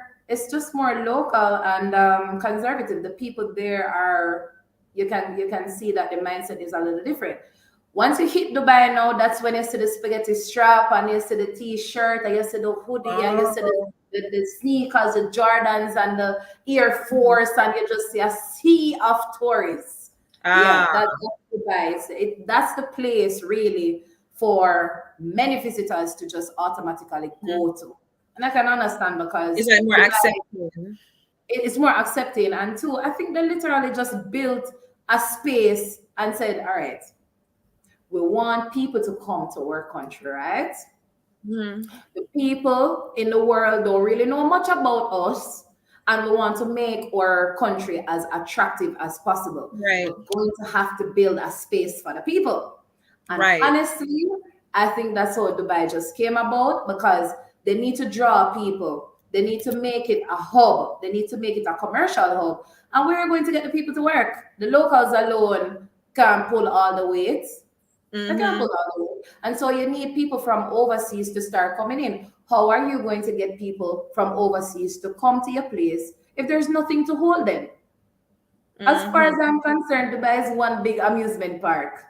local and conservative. The people there are you can see that the mindset is a little different. Once you hit Dubai now, that's when you see the spaghetti strap and you see the t-shirt and you see the hoodie and you see the, Oh. the, the sneakers, the Jordans and the Air Force, and you just see a sea of tourists. Yeah, Ah. that's Dubai. That's the place really for many visitors to just automatically Mhm. go to. And I can understand Is because that more Dubai accepting? is more accepting. And two, I think they literally just built a space and said, all right, we want people to come to our country, right? Mhm. The people in the world don't really know much about us, and we want to make our country as attractive as possible. Right. We're going to have to build a space for the people. And Right. honestly, I think that's how Dubai just came about because they need to draw people. They need to make it a hub. They need to make it a commercial hub. And where are going to get the people to work? The locals alone can't pull all the weight. They can't Mhm. pull all the weight. And so you need people from overseas to start coming in. how are you going to get people from overseas to come to your place if there's nothing to hold them? As far as Mm-hmm. I'm concerned, Dubai is one big amusement park.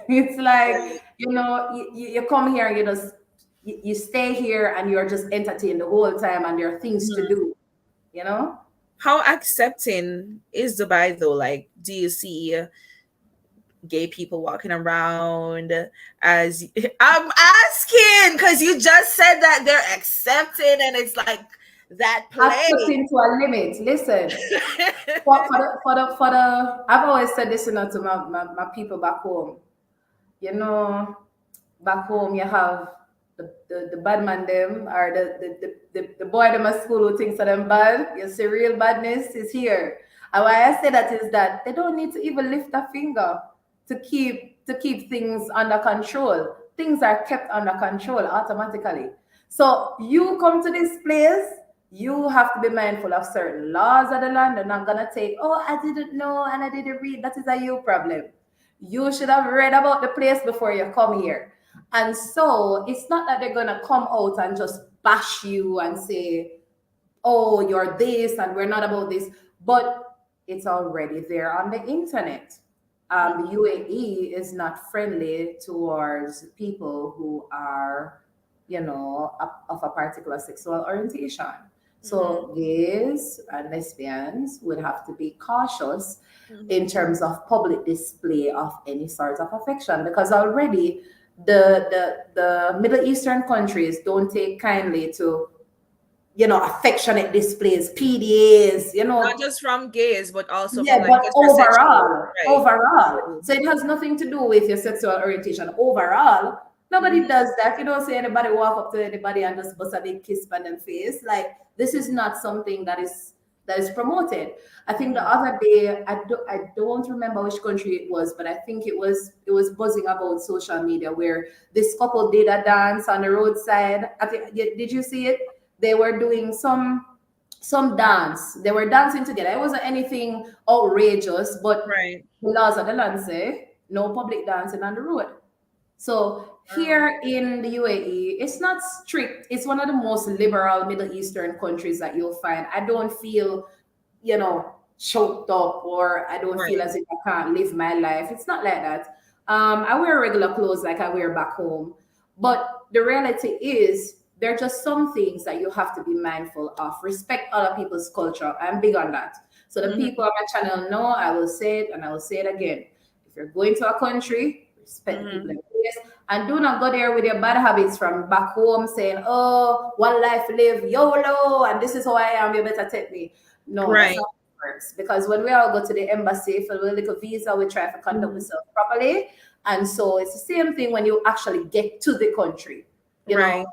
It's like, Right. you come here, you stay here and you're just entertained the whole time and there are things to Mhm. do, you know? How accepting is Dubai though? Like, do you see gay people walking around as I'm asking because you just said that they're accepting and it's like that place. Accepting to a limit. Listen, I've always said this, to my people back home. You know, back home you have the bad man them, or the boy them at school who thinks that them bad. You see, real badness is here. And why I say that is that they don't need to even lift a finger to keep things under control. Things are kept under control automatically. So you come to this place, you have to be mindful of certain laws of the land. They're not gonna take, oh, I didn't know and I didn't read. That is a you problem. You should have read about the place before you come here. And so it's not that they're gonna come out and just bash you and say, oh, you're this and we're not about this, but it's already there on the internet. The UAE is not friendly towards people who are, of a particular sexual orientation. Mhm, So gays and lesbians would have to be cautious in mhm. terms of public display of any sort of affection, because already the Middle Eastern countries don't take kindly to affectionate displays, PDAs, Not just from gays, but also yeah, from like but heterosexual, overall, right? overall. Right. So it has nothing to do with your sexual orientation. Overall, nobody Mhm. does that. You don't see anybody walk up to anybody and just bust a big kiss on them face. Like, this is not something that is promoted. I think the Mhm. other day, I don't remember which country it was, but I think it was buzzing about social media where this couple did a dance on the roadside. I think, did you see it? They were doing some dance. They were dancing together. It wasn't anything outrageous, but Right. the laws of the land say no public dancing on the road. So Wow. here in the UAE, it's not strict. It's one of the most liberal Middle Eastern countries that you'll find. I don't feel, choked up, or I don't feel Right. as if I can't live my life. It's not like that. I wear regular clothes like I wear back home. But the reality is, there are just some things that you have to be mindful of. Respect other people's culture. I'm big on that. So the Mhm, people on my channel know, I will say it and I will say it again. If you're going to a country, respect the people in mhm. place, and do not go there with your bad habits from back home saying, oh, one life live, YOLO, and this is how I am, you better take me. No, that's Right. not how it works. Because when we all go to the embassy for a little visa, we try to conduct Mhm. ourselves properly. And so it's the same thing when you actually get to the country. You know, Right.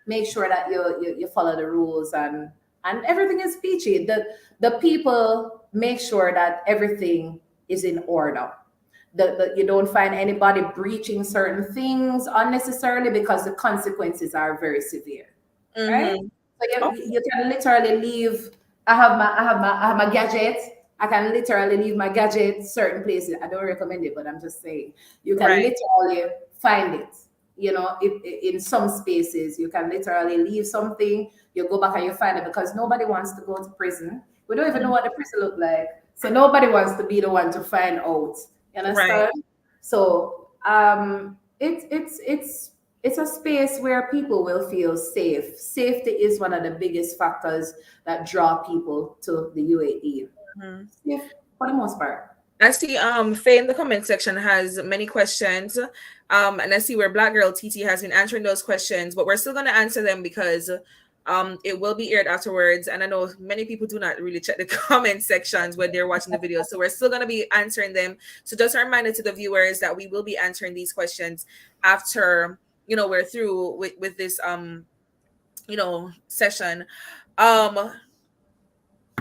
make sure that you follow the rules, and everything is peachy. The people make sure that everything is in order. You don't find anybody breaching certain things unnecessarily, because the consequences are very severe, right? Mhm. So Okay. you can literally leave. I have my gadget. I can literally leave my gadget certain places. I don't recommend it, but I'm just saying you can Right. literally find it. If in some spaces you can literally leave something, you go back and you find it, because nobody wants to go to prison. We don't even know Mhm. what the prison look like, so nobody wants to be the one to find out. You Right. understand? So it's a space where people will feel safe. Safety is one of the biggest factors that draw people to the UAE. Mhm. Safe for the most part. I see Faye in the comment section has many questions. And I see where Black Girl TT has been answering those questions, but we're still gonna answer them because it will be aired afterwards. And I know many people do not really check the comment sections when they're watching the video. So we're still gonna be answering them. So just a reminder to the viewers that we will be answering these questions after we're through with this session. Um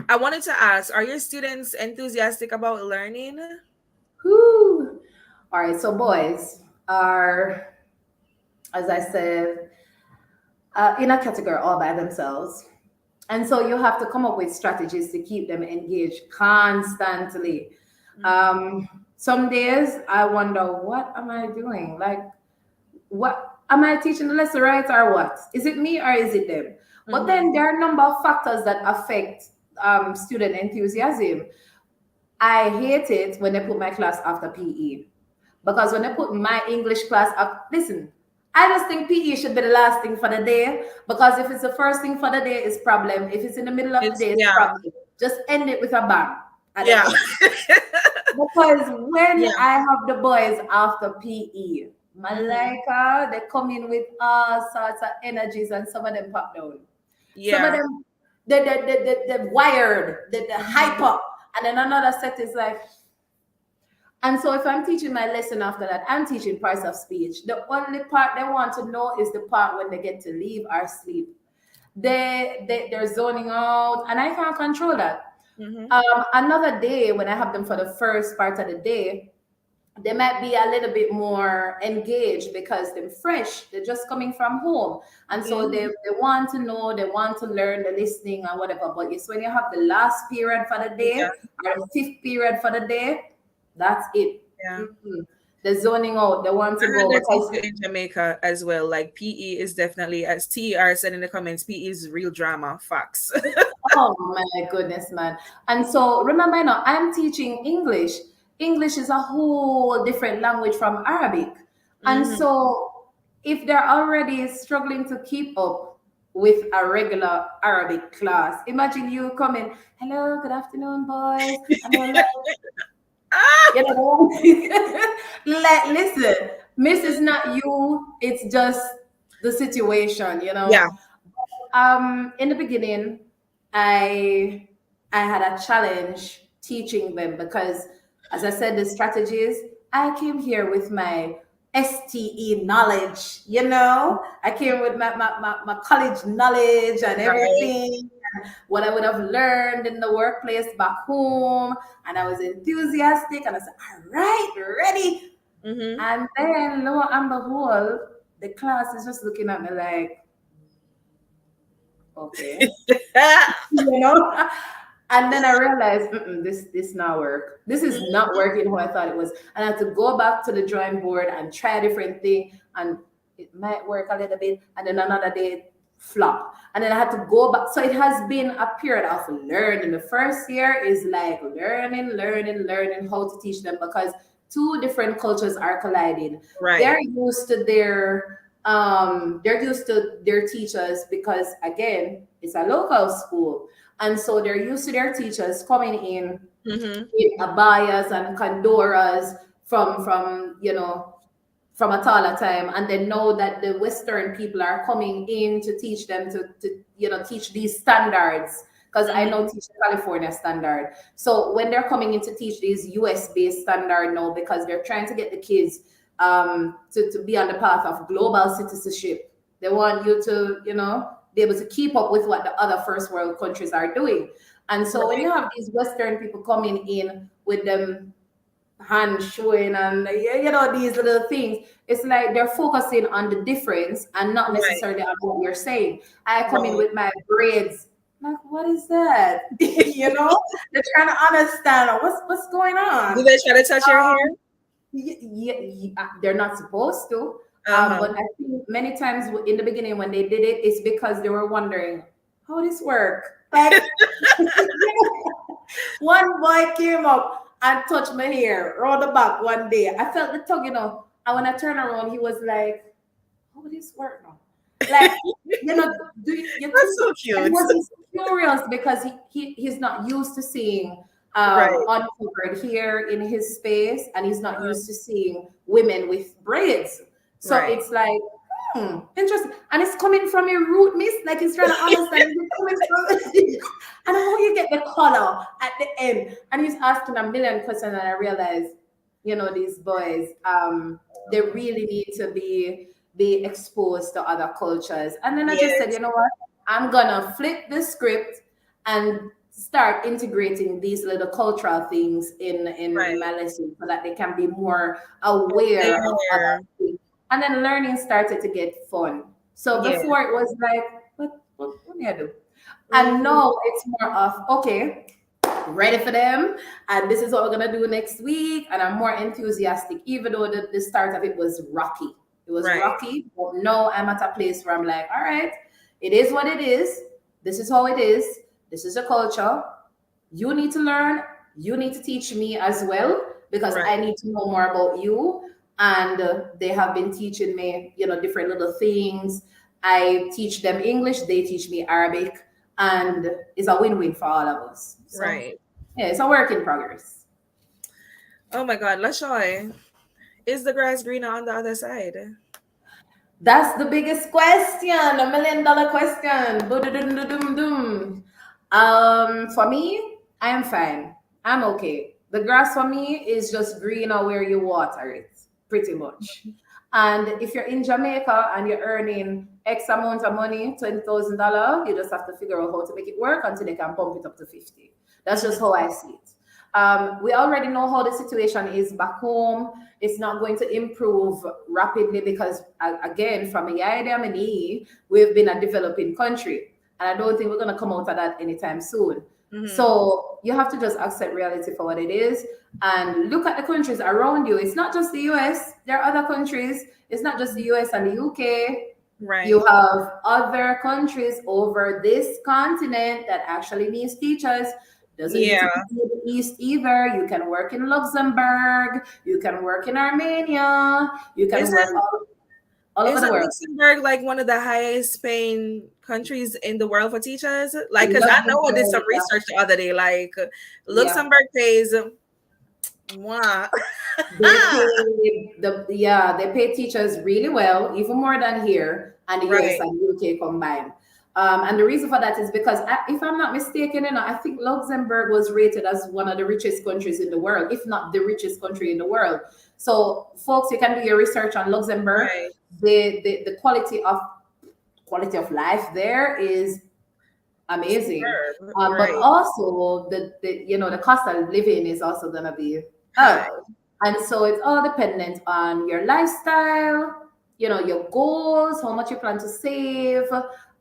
I wanted to ask, are your students enthusiastic about learning? Whew. All right, so boys are, as I said, in a category all by themselves. And so you have to come up with strategies to keep them engaged constantly. Mhm. Some days I wonder, what am I doing? Like, what? am I teaching the lesson right or what? Is it me or is it them? But then there are a number of factors that affect student enthusiasm. I hate it when they put my class after PE. Because when they put my English class up, listen, I just think PE should be the last thing for the day. Because if it's the first thing for the day, it's problem. If it's in the middle of the It's day, it's yeah, problem. Just end it with a bang. And then yeah, because when yeah, I have the boys after PE, mhm, Malika, they come in with all sorts of energies and some of them pop down. Some of yeah, them, they're wired, they're mhm, hyper. And then another set is like, and so if I'm teaching my lesson after that, I'm teaching parts of speech. The only part they want to know is the part when they get to leave or sleep. They're zoning out, and I can't control that. mhm, Another day when I have them for the first part of the day, they might be a little bit more engaged because they're fresh. They're just coming from home. And so mhm, they want to know, they want to learn, the listening and whatever. But it's when you have the last period for the yeah, day or the fifth period for the day, that's it. yeah. Mm-mm. They're zoning out. They want to I had go that because, issue in Jamaica as well. Like PE is definitely, as TR said in the comments, PE is real drama. Facts. oh my goodness, man. And so remember now, I'm teaching English. English is a whole different language from Arabic. And Hmm. so if they're already struggling to keep up with a regular Arabic class, imagine you coming, hello, good afternoon, boys. And they're like, Ah! you know, like, listen, miss is not you, it's just the situation, you know. Yeah. In the beginning, I I had a challenge teaching them because, as I said, the strategies. I came here with my STE knowledge, you know. I came with my college knowledge and Right. everything, what I would have learned in the workplace back home. And I was enthusiastic and I said, all right, ready. Hmm. And then lo and behold, the class is just looking at me like, okay. You know. And then I realized, this not work. This is not working how I thought it was. And I had to go back to the drawing board and try a different thing, and it might work a little bit, and then another day flop. And then I had to go back. So it has been a period of learning. The first year is like learning how to teach them because two different cultures are colliding. Right. They're used to their teachers because again, it's a local school. And so they're used to their teachers coming Hmm. in abayas and kandoras from a taller time, and they know that the Western people are coming in to teach them to teach these standards. Because I know Hmm. teach the California standard. So when they're coming in to teach these US based standard now, because they're trying to get the kids to be on the path of global citizenship, they want you to, be able to keep up with what the other first world countries are doing. And so when Right. you have these Western people coming in with them hand showing and these little things, it's like they're focusing on the difference and not Right. necessarily on what you're saying. I come in Right. with my braids, like, what is that? They're trying to understand what's going Do on. they try to touch your hair? They're not supposed to. Uh-huh. But I think many times in the beginning when they did it, it's because they were wondering how this work. Like one boy came up and touched my hair around the back one day. I felt the tug, and when I turned around, he was like, "How this work now?" Like, do you That's think? so And he cute. was curious because he's not used to seeing Right. uncovered hair in his space, and he's not Uh, used to seeing women with braids. So right. it's like, interesting, and it's coming from your root, miss. Like he's trying to understand it's coming from, and how you get the color at the end. And he's asking a million questions, and I realized, these boys, they really need to be exposed to other cultures. And then I just said, Yes. you know what? I'm gonna flip the script and start integrating these little cultural things in Right. my lesson so that they can be more aware of other There. things. And then learning started to get fun. So Yeah. before it was like, what may I do? And Hmm. now it's more of, okay, ready for them. And this is what we're gonna do next week. And I'm more enthusiastic, even though the start of it was rocky. It was Right. rocky, but now I'm at a place where I'm like, all right, it is what it is. This is how it is. This is a culture. You need to learn. You need to teach me as well because Right. I need to know more about you. And they have been teaching me, different little things. I teach them English. They teach me Arabic, and it's a win-win for all of us. So Right. yeah, it's a work in progress. Oh my God, Lashoy, is the grass greener on the other side? That's the biggest question, $1 million question. Boom. For me, I am fine. I'm okay. The grass for me is just greener where you water it, pretty much. And if you're in Jamaica and you're earning X amount of money, $20,000, you just have to figure out how to make it work until they can pump it up to 50. That's just how I see it. We already know how the situation is back home. It's not going to improve rapidly because, again, from a idea we've been a developing country. And I don't think we're going to come out of that anytime soon. Mm-hmm. So you have to just accept reality for what it is and look at the countries around you. It's not just the US, there are other countries. It's not just the US and the UK. Right. You have other countries over this continent that actually needs teachers. Doesn't need to Yeah. be in the East either. You can work in Luxembourg. You can work in Armenia. You can work Isn't all over the isn't world. Luxembourg like one of the highest paying countries in the world for teachers? Like, because I know I did some Luxembourg, research the other day. Like, yeah. Luxembourg pays mwah. They pay they pay teachers really well, even more than here and the US Right. and UK combined. And the reason for that is because, if I'm not mistaken, I think Luxembourg was rated as one of the richest countries in the world, if not the richest country in the world. So, folks, you can do your research on Luxembourg. Right. The quality of life there is amazing. Superb. But Right. also the cost of living is also gonna be Hi. up. And so it's all dependent on your lifestyle, your goals, how much you plan to save.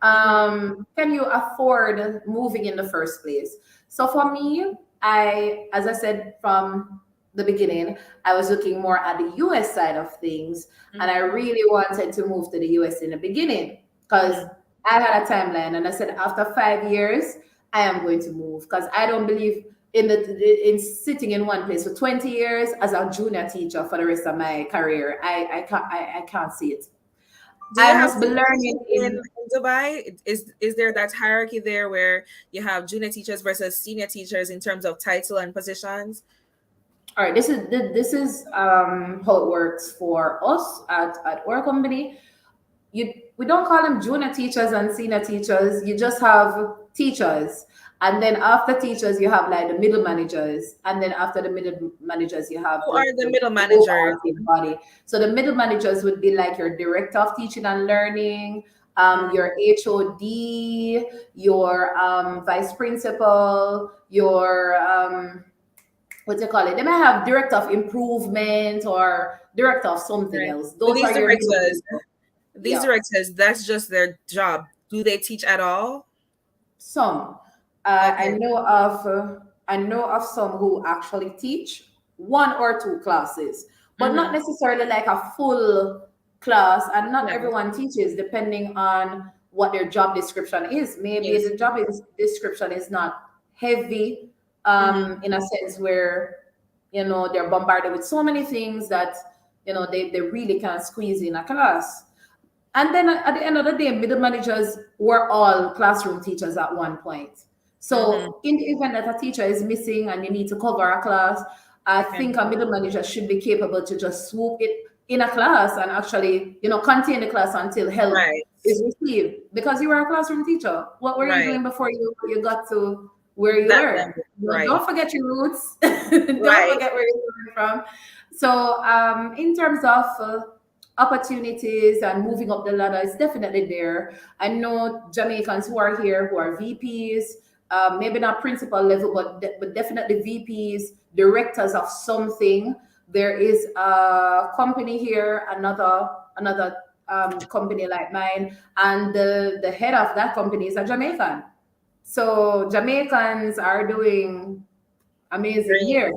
Can you afford moving in the first place? So for me, as I said from the beginning, I was looking more at the US side of things, and I really wanted to move to the US in the beginning because I had a timeline, and I said after 5 years, I am going to move because I don't believe in sitting in one place for 20 years as a junior teacher for the rest of my career. I can't see it. Do you I have must be senior learning teachers in Dubai? Is there that hierarchy there where you have junior teachers versus senior teachers in terms of title and positions? all right. This is how it works for us at our company. We don't call them junior teachers and senior teachers. You just have teachers. And then after teachers, you have like the middle managers. And then after the middle managers, you have Who the, are the the, middle the managers? overarching body. So the middle managers would be like your director of teaching and learning, your HOD, your vice principal, your what do you call it? They might have director of improvement or director of something Right. else. So Those are your middle people. these Yeah. directors, that's just their job. Do they teach at all? Some. Okay. I know of some who actually teach one or two classes, but not Mm-hmm. necessarily like a full class. And not Yeah. everyone teaches, depending on what their job description is. Maybe Yes. the description is not heavy, Mm-hmm. in a sense where they're bombarded with so many things that they really can't squeeze in a class. And then at the end of the day, middle managers were all classroom teachers at one point. Mm-hmm. So in the event that a teacher is missing and you need to cover a class, I Okay. think a middle manager should be capable to just swoop it in a class and actually, contain the class until help Right. is received. Because you were a classroom teacher. What were you Right. doing before you got to where you That were? level. Right. Don't forget your roots. Don't Right. forget where you're coming from. So in terms of opportunities and moving up the ladder is definitely there. I know Jamaicans who are here who are VPs, maybe not principal level, but definitely VPs, directors of something. There is a company here, another company like mine, and the head of that company is a Jamaican. So Jamaicans are doing amazing Great. here.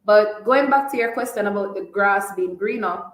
But going back to your question about the grass being greener,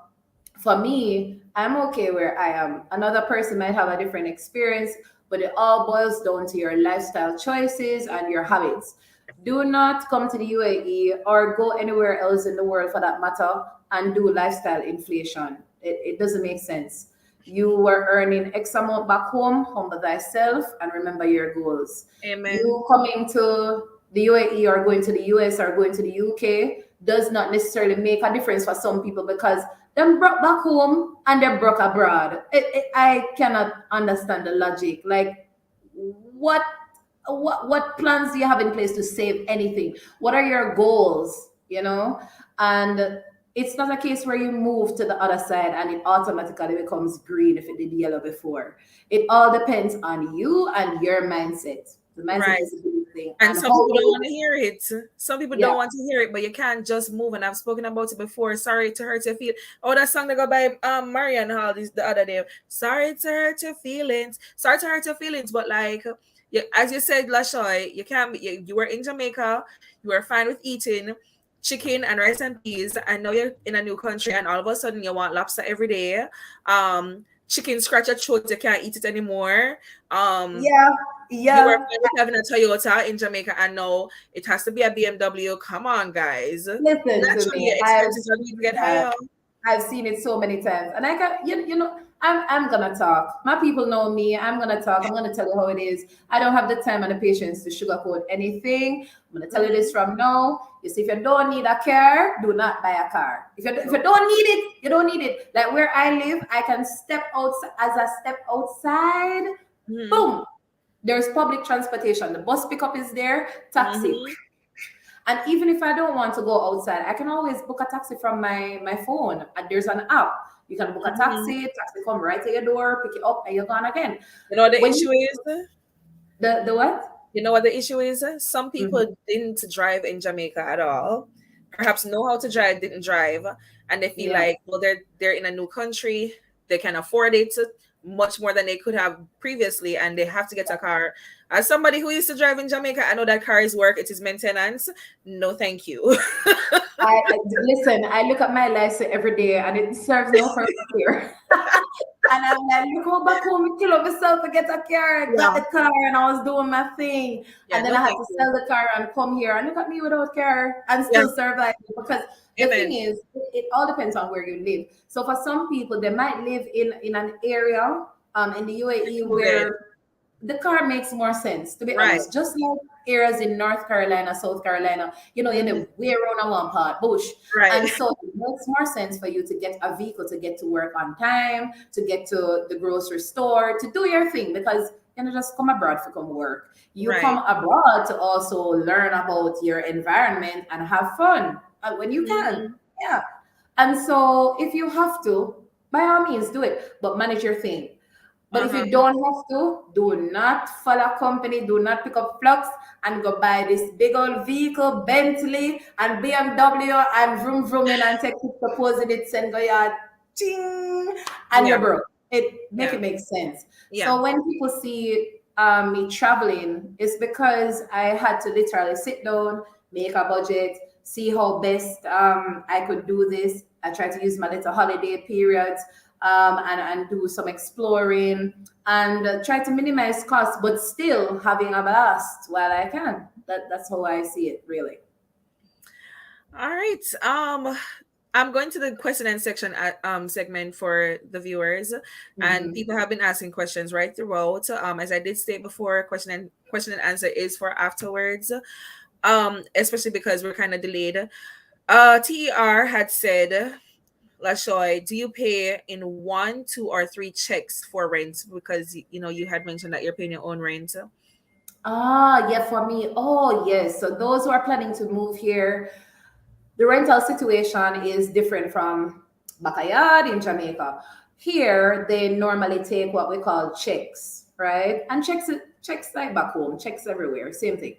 for me, I'm okay where I am. Another person might have a different experience, but it all boils down to your lifestyle choices and your habits. Do not come to the UAE or go anywhere else in the world for that matter and do lifestyle inflation. It doesn't make sense. You were earning X amount back home, humble thyself, and remember your goals. Amen. You coming to the UAE or going to the US or going to the UK does not necessarily make a difference for some people because them broke back home and they broke abroad. I cannot understand the logic. Like, what, what plans do you have in place to save anything? What are your goals? You know, and it's not a case where you move to the other side and it automatically becomes green if it did yellow before. It all depends on you and your mindset. The mindset Right. is a big thing, And and some how people don't you, want to hear it. Some people yeah. don't want to hear it, but you can't just move. And I've spoken about it before. Sorry to hurt your feelings. Oh, that song that go by Marianne Hall this the other day. Sorry to hurt your feelings. Sorry to hurt your feelings, but like you, as you said, Lashoy, you can't. You were in Jamaica. You were fine with eating chicken and rice and peas, and now you're in a new country, and all of a sudden you want lobster every day. Chicken scratch your throat. You can't eat it anymore. Um, Yeah, you were yeah. fine with having a Toyota in Jamaica, and no, it has to be a BMW. Come on, guys. Listen to Naturally, me. your expenses are going to get Yeah, higher. I've seen it so many times, and I got you know. I'm gonna talk. My people know me. I'm gonna talk. I'm gonna tell you how it is. I don't have the time and the patience to sugarcoat anything. I'm gonna tell you this Mhm. from now. You see, if you don't need a car, do not buy a car. If you don't need it, you don't need it. Like where I live, I can step outside. As I step outside, Mhm. boom, there's public transportation. The bus pickup is there, taxi. Mhm. And even if I don't want to go outside, I can always book a taxi from my phone. And there's an app. You can book a Mhm. taxi come right to your door, pick it up, and you're gone again. You know what the When issue you is? the what? You know what the issue is? Some Mhm. people didn't drive in Jamaica at all. Perhaps know how to drive, didn't drive, and they feel Yeah. like, well, they're in a new country, they can afford it much more than they could have previously, and they have to get a car. As somebody who used to drive in Jamaica, I know that car is work, it is maintenance. No, thank you. I listen. I look at my license every day, and it serves no purpose here. And I'm like, look how back home, I kill up myself to get a car. I got Yeah, the car, and I was doing my thing, yeah, and then no, I had thank to you. sell the car and come here. And look at me without car and Yeah, still survive because the thing amen. is, it all depends on where you live. So for some people, they might live in an area in the UAE Included. where the car makes more sense, to be Right. honest. Just like areas in North Carolina, South Carolina, you Mhm. know, way around on one part, bush. Right. And so it makes more sense for you to get a vehicle to get to work on time, to get to the grocery store, to do your thing because you know just come abroad to come work. You come Right. abroad to also learn about your environment and have fun when you can. Mhm. Yeah. And so if you have to, by all means do it, but manage your thing. But if Uh-huh. you don't have to, do not follow company, do not pick up flux and go buy this big old vehicle, Bentley and BMW and vroom vroom in and take it, supposing it send go yard, ching, and Yeah. you're broke. It make Yeah. it make sense. Yeah. So when people see me traveling, it's because I had to literally sit down, make a budget, see how best I could do this. I try to use my little holiday periods and do some exploring and try to minimize costs, but still having a blast while I can. That's how I see it, really. All right. I'm going to the question and section segment for the viewers, and Mhm. people have been asking questions right throughout. As I did state before, question and answer is for afterwards. Especially because we're kind of delayed. TER had said, Lashoy, do you pay in one, two, or three checks for rent? Because you know you had mentioned that you're paying your own rent. Ah, yeah, for me. Oh, yes. So those who are planning to move here, the rental situation is different from backyard in Jamaica. Here, they normally take what we call checks, right? And checks like back home, checks everywhere, same thing.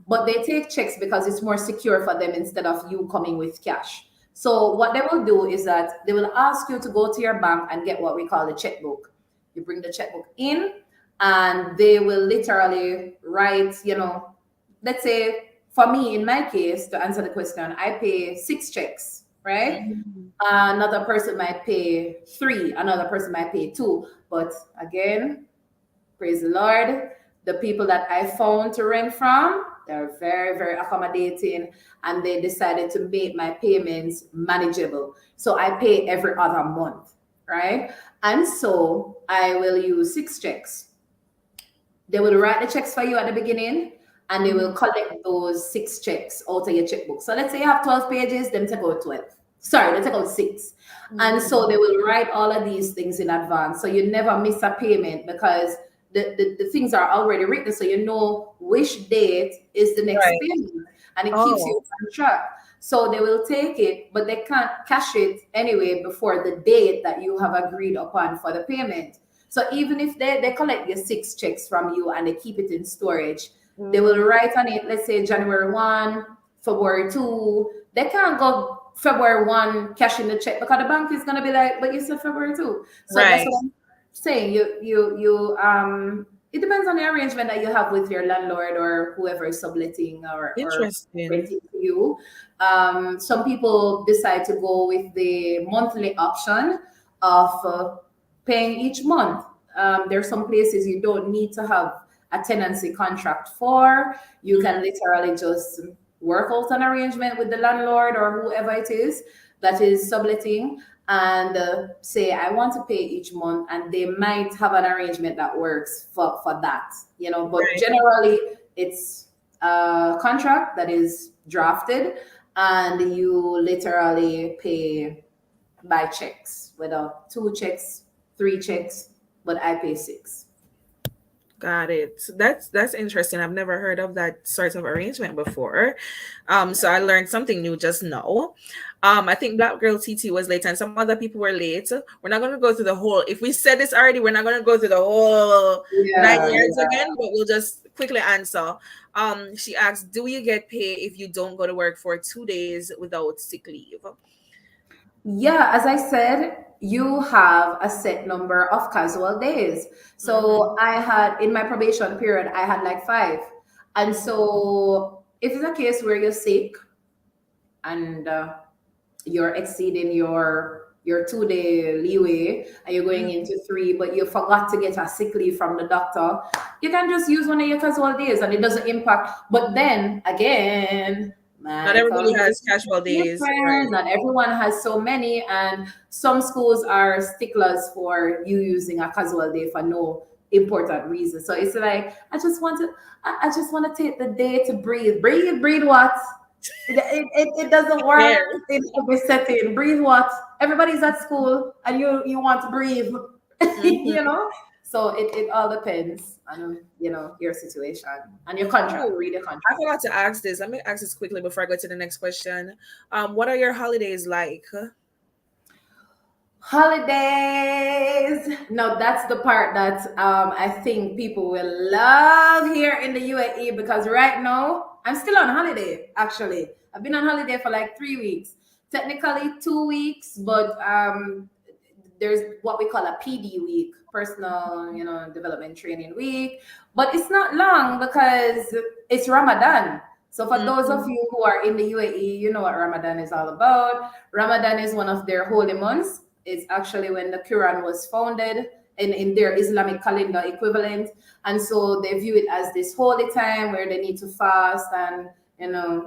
But they take checks because it's more secure for them instead of you coming with cash. So what they will do is that they will ask you to go to your bank and get what we call the checkbook. You bring the checkbook in, and they will literally write, you know, let's say for me, in my case, to answer the question, I pay 6 checks, right? Mhm. Another person might pay 3, another person might pay 2. But again, praise the Lord, the people that I found to rent from, they're very, very accommodating, and they decided to make my payments manageable. So I pay every other month, right? And so I will use 6 checks. They will write the checks for you at the beginning, and they will Mhm. collect those 6 checks out of your checkbook. So let's say you have 12 pages, then take out 12. Sorry, they take out 6. And so Mhm. they will write all of these things in advance. So you never miss a payment because the things are already written. So you know which date is the next Right. payment. And it keeps you Oh, on track. So they will take it, but they can't cash it anyway before the date that you have agreed upon for the payment. So even if they collect your 6 checks from you and they keep it in storage, they will mhm. write on it, let's say January 1, February 2. They can't go February 1 cashing the check because the bank is gonna be like, but you said February 2. So that's Right. what I'm saying. It depends on the arrangement that you have with your landlord or whoever is subletting or Interesting. renting to you. Some people decide to go with the monthly option of paying each month. There are some places you don't need to have a tenancy contract for. You Mhm. can literally just work out an arrangement with the landlord or whoever it is that is subletting and say, I want to pay each month. And they might have an arrangement that works for that, but Right. generally it's a contract that is drafted and you literally pay by checks, whether 2 checks, 3 checks, but I pay 6. Got it. That's interesting. I've never heard of that sort of arrangement before. So I learned something new just now. I think Black Girl TT was late and some other people were late. We're not gonna go through the whole, if we said this already, we're not gonna go through the whole nine Yeah, yards yeah. again, but we'll just quickly answer. She asked, do you get paid if you don't go to work for 2 days without sick leave? Yeah, as I said, you have a set number of casual days. Mm-hmm. So I had in my probation period, I had like 5. And so if it's a case where you're sick and you're exceeding your 2-day leeway and you're going into 3, but you forgot to get a sick leave from the doctor, you can just use one of your casual days and it doesn't impact. But then again, Not my everybody family has is casual days, different. right? Not everyone has so many, and some schools are sticklers for you using a casual day for no important reason. So it's like I just want to take the day to breathe. Breathe what? It doesn't Fair. work in every setting. Breathe what? Everybody's at school and you want to breathe, Mm-hmm. So it all depends on your situation and your contract. Ooh, Read your I contract. forgot to ask this. Let me ask this quickly before I go to the next question. What are your holidays like? Holidays. No, that's the part that I think people will love here in the UAE because right now I'm still on holiday. Actually, I've been on holiday for like 3 weeks. Technically 2 weeks, but there's what we call a PD week, personal, development training week. But it's not long because it's Ramadan. So for those of Mhm. you who are in the UAE, you know what Ramadan is all about. Ramadan is one of their holy months. It's actually when the Quran was founded in their Islamic calendar equivalent. And so they view it as this holy time where they need to fast and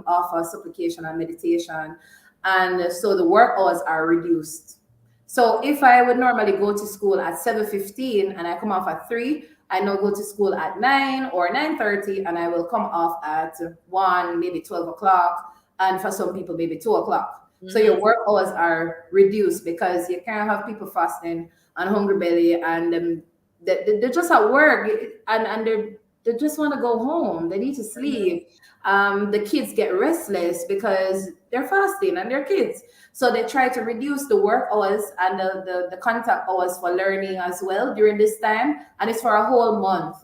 offer supplication and meditation. And so the work hours are reduced. So if I would normally go to school at 7:15 and I come off at 3, I now go to school at 9 or 9:30 and I will come off at 1, maybe 12 o'clock, and for some people maybe 2 o'clock. So your Mhm. work hours are reduced because you can't have people fasting and hungry belly and they're just at work and they just want to go home. They need to Mhm. sleep. The kids get restless because they're fasting and they're kids. So they try to reduce the work hours and the contact hours for learning as well during this time. And it's for a whole month.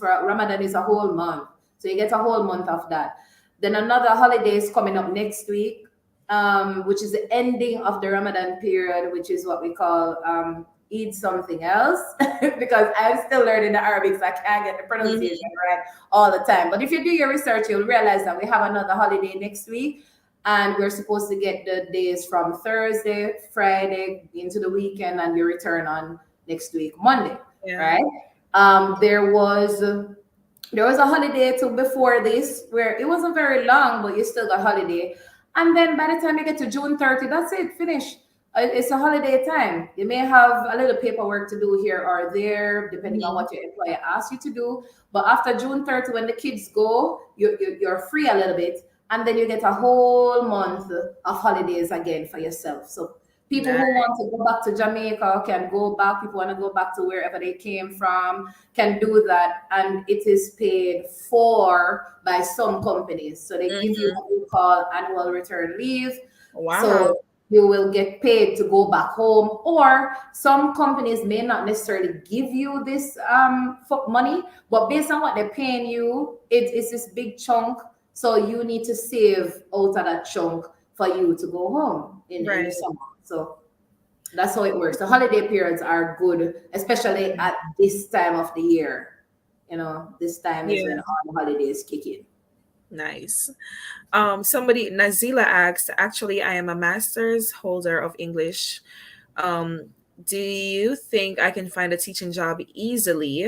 Ramadan is a whole month. So you get a whole month of that. Then another holiday is coming up next week, which is the ending of the Ramadan period, which is what we call Eid something else, because I'm still learning the Arabic, so I can't get the pronunciation Mhm. right all the time. But if you do your research, you'll realize that we have another holiday next week. and we're supposed to get the days from Thursday, Friday into the weekend, and you return on next week, Monday, Yeah. right? There was a holiday to before this where it wasn't very long, but you still got holiday. And then by the time you get to June 30, that's it, finish. It's a holiday time. You may have a little paperwork to do here or there, depending on Mhm. what your employer asks you to do. But after June 30, when the kids go, you're free a little bit. And then you get a whole month of holidays again for yourself. So people Nice. who want to go back to Jamaica can go back. People want to go back to wherever they came from can do that, and it is paid for by some companies. So they give you Mhm. what we call annual return leave. Wow. So you will get paid to go back home, or some companies may not necessarily give you this money, but based on what they're paying you, it's this big chunk. So you need to save out of that chunk for you to go home in the Right. summer. So that's how it works. The holiday periods are good, especially at this time of the year. This time is when Yeah. all the holidays kick in. Nice. Somebody, Nazila asked, actually, I am a master's holder of English. Um, do you think I can find a teaching job easily?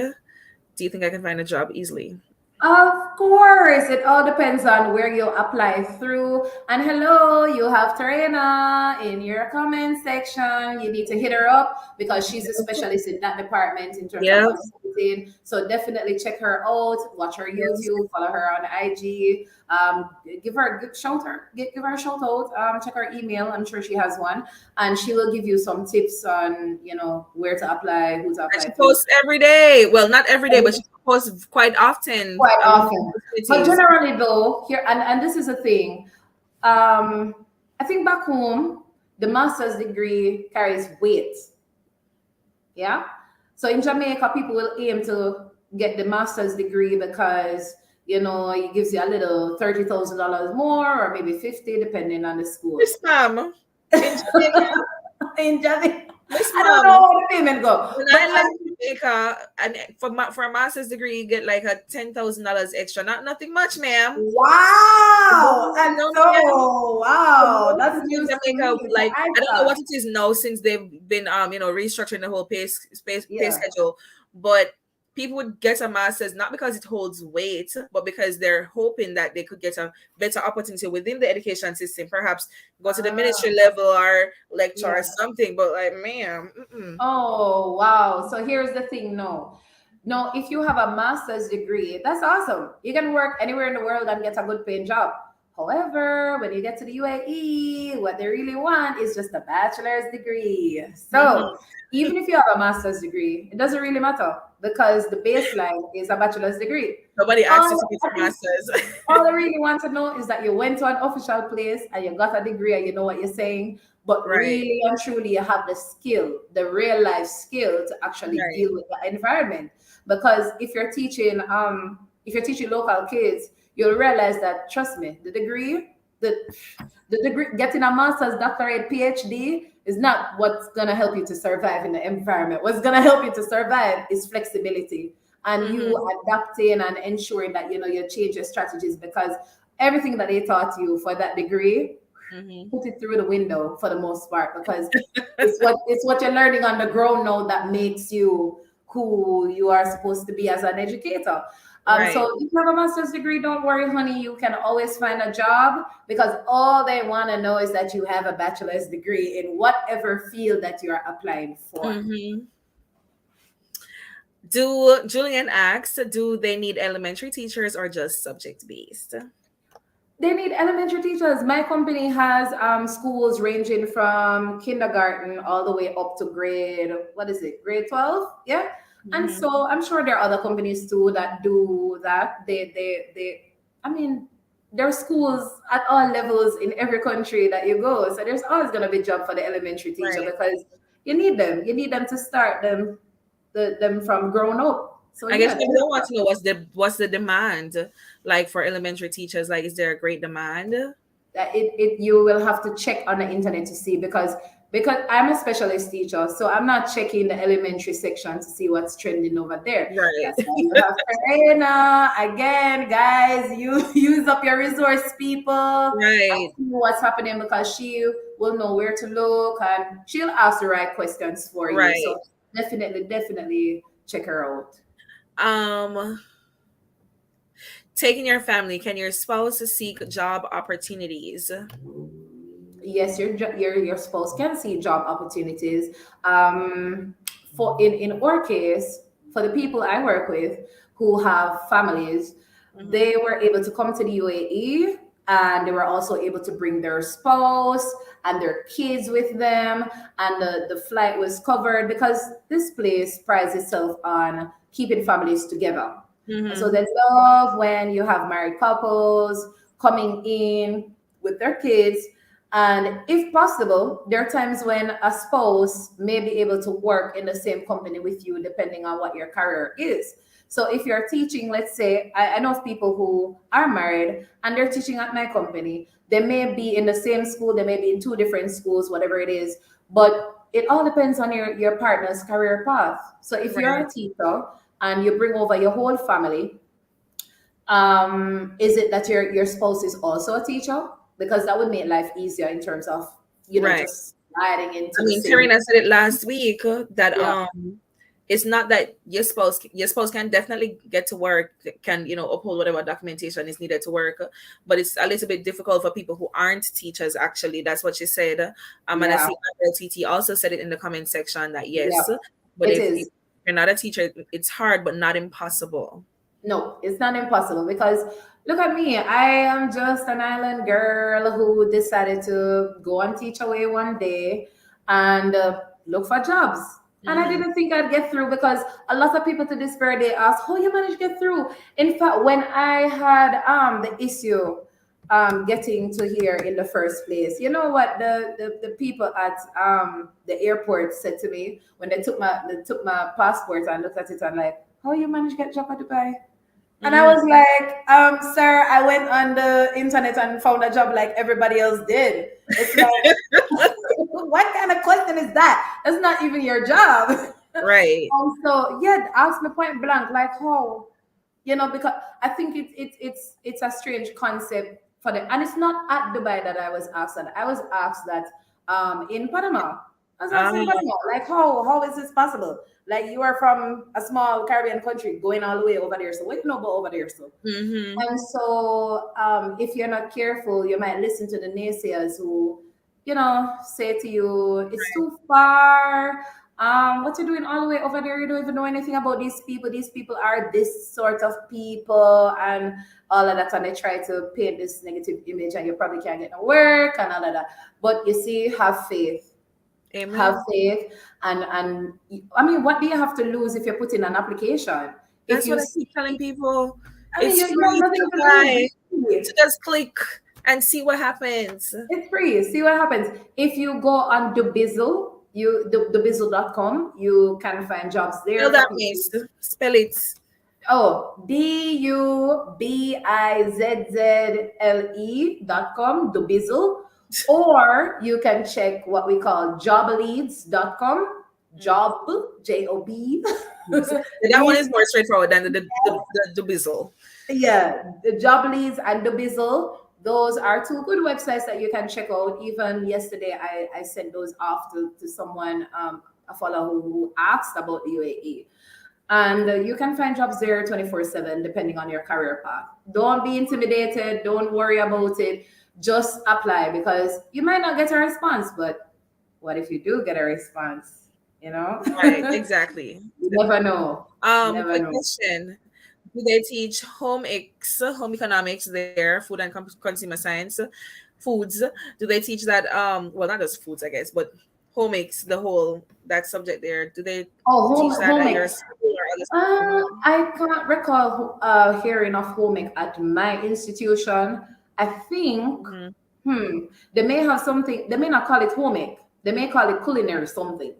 Do you think I can find a job easily? Of course, it all depends on where you apply through. And hello, you have Tarena in your comment section. You need to hit her up because she's a specialist in that department in terms of Yep. consulting. So definitely check her out, watch her Yes. YouTube, follow her on IG. Give her a good shout out. Give her a shout out. Check her email. I'm sure she has one, and she will give you some tips on where to apply, who to And apply she to. posts every day. Well, not every day, but she posts quite often Quite about often. But opportunities. generally, though, here and this is a thing. I think back home, the master's degree carries weight. Yeah. So in Jamaica, people will aim to get the master's degree because it gives you a little $30,000 more, or maybe 50, depending on the school. Miss Mom in Jamaica. In Jamaica, Miss I don't Mom. know how the payment go, When but I left Jamaica, and for a master's degree, you get like a $10,000 extra. Not nothing much, ma'am. wow, and No, ma'am. so So wow, most that's people in news to Jamaica, me. So like I I don't know thought, what it is now since they've been restructuring the whole pay yeah. schedule, but people would get a master's not because it holds weight, but because they're hoping that they could get a better opportunity within the education system, perhaps go to the Ah, ministry level or lecture or yeah. something. But like, ma'am, mm-mm. Oh, wow. So here's the thing. No, no, if you have a master's degree, that's awesome. You can work anywhere in the world and get a good paying job. However, when you get to the UAE, what they really want is just a bachelor's degree. So Mhm. even if you have a master's degree, it doesn't really matter because the baseline is a bachelor's degree. Nobody asks you All to get a master's. all I really want to know is that you went to an official place and you got a degree and you know what you're saying, but Right, really and truly you have the skill, the real life skill to actually right. deal with the environment. Because if you're teaching local kids, you'll realize that trust me, the degree, getting a master's, doctorate, PhD is not what's gonna help you to survive in the environment. What's gonna help you to survive is flexibility and you Hmm. adapting and ensuring that you change your strategies because everything that they taught you for that degree, Hmm. put it through the window for the most part because it's what you're learning on the ground now that makes you who you are supposed to be as an educator. Right. So if you have a master's degree, don't worry, honey. You can always find a job because all they want to know is that you have a bachelor's degree in whatever field that you are applying for. Hmm. Do Julian asks, do they need elementary teachers or just subject based? They need elementary teachers. My company has schools ranging from kindergarten all the way up to grade, what is it, grade 12? Yeah. And Hmm. so I'm sure there are other companies too that do that. I mean, there are schools at all levels in every country that you go. So there's always going to be a job for the elementary teacher Right. because you need them. You need them to start them from grown up. So I guess yeah, people want to know what's the demand like for elementary teachers. Like, is there a great demand? You will have to check on the internet to see, because I'm a specialist teacher, so I'm not checking the elementary section to see what's trending over there. Right. That's why you have Karina. Again, guys, you use up your resource people and Right. see what's happening, because she will know where to look and she'll ask the right questions for you. Right. So definitely check her out. Um, taking your family, can your spouse seek job opportunities? Yes, your spouse can see job opportunities. For in our case, for the people I work with who have families, Mhm. they were able to come to the UAE, and they were also able to bring their spouse and their kids with them, and the flight was covered because this place prides itself on keeping families together. And so Mhm. they love when you have married couples coming in with their kids. And if possible, there are times when a spouse may be able to work in the same company with you, depending on what your career is. So if you're teaching, let's say, I know of people who are married and they're teaching at my company. They may be in the same school, they may be in two different schools, whatever it is. But it all depends on your partner's career path. So if you're Right. a teacher and you bring over your whole family, is it that your spouse is also a teacher? Because that would make life easier in terms of, Right. just sliding into I the mean, same. Karina said it last week that Yeah, it's not that your spouse can definitely get to work, can uphold whatever documentation is needed to work, but it's a little bit difficult for people who aren't teachers. Actually, that's what she said. And I yeah, see TT also said it in the comment section that yeah. yes, but It if is. you're not a teacher, it's hard but not impossible. No, it's not impossible, because look at me. I am just an island girl who decided to go and teach away one day and look for jobs. And I Hmm. didn't think I'd get through, because a lot of people to this very day ask, how you managed to get through. In fact, when I had the issue getting to here in the first place, you know what the people at the airport said to me when they took my passport and looked at it and like, how you managed to get job at Dubai? And I was Hmm. like, sir, I went on the internet and found a job like everybody else did. It's like, what kind of question is that? That's not even your job. Right. So yeah, ask me point blank, like how, because I think it's a strange concept for them. And it's not at Dubai that I was asked that. I was asked that in Panama. I was asked in Ah. Panama, like how is this possible? Like you are from a small Caribbean country going all the way over there. So what you know about over there? So Hmm. and so if you're not careful, you might listen to the naysayers who, say to you, it's too far. What you're doing all the way over there, you don't even know anything about these people. These people are this sort of people and all of that. And they try to paint this negative image and you probably can't get no work and all of that. But you see, have faith. Have Amen. faith. And I mean, what do you have to lose if you put in an application? If That's you what I keep telling see, people. I mean, It's you have free to nothing to lose. apply, It's free. to just click and see what happens. It's free. See what happens. If you go on Dubizzle, Dubizzle.com, you can find jobs Spell there for that, people. miss. Spell it. Oh, Dubizzle.com, Dubizzle. Or you can check what we call jobleads.com, job, Job. Yes. That one leads. is more straightforward than the bizzle. Yeah, the job leads and the bizzle, those are two good websites that you can check out. Even yesterday I sent those off to someone, a follower who asked about the UAE. And you can find jobs there 24/7 depending on your career path. Don't be intimidated, don't worry about it. Just apply, because you might not get a response, but what if you do get a response? You know? Right, exactly. You never know. You never Quick know. question. Do they teach home economics there, food and consumer science, foods? Do they teach that well, not just foods, I guess, but home ecs, the whole that subject there? Do they Oh, teach that home at your ec. school or other school? I can't recall hearing of home ec at my institution. I think, Mm-hmm. they may have something. They may not call it home ec. They may call it culinary something.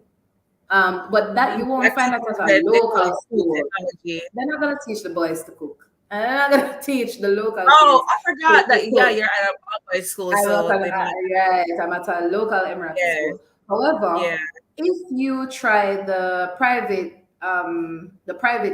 But that you My won't find that teacher at a said they call local it food school. technology. They're not gonna teach the boys to cook. And I'm not gonna teach the local Oh, kids I to, forgot to that. Yeah, cook. you're at a public school, I work so on they're not. right. I'm at a local Emirati Yeah, school. However, yeah, if you try the private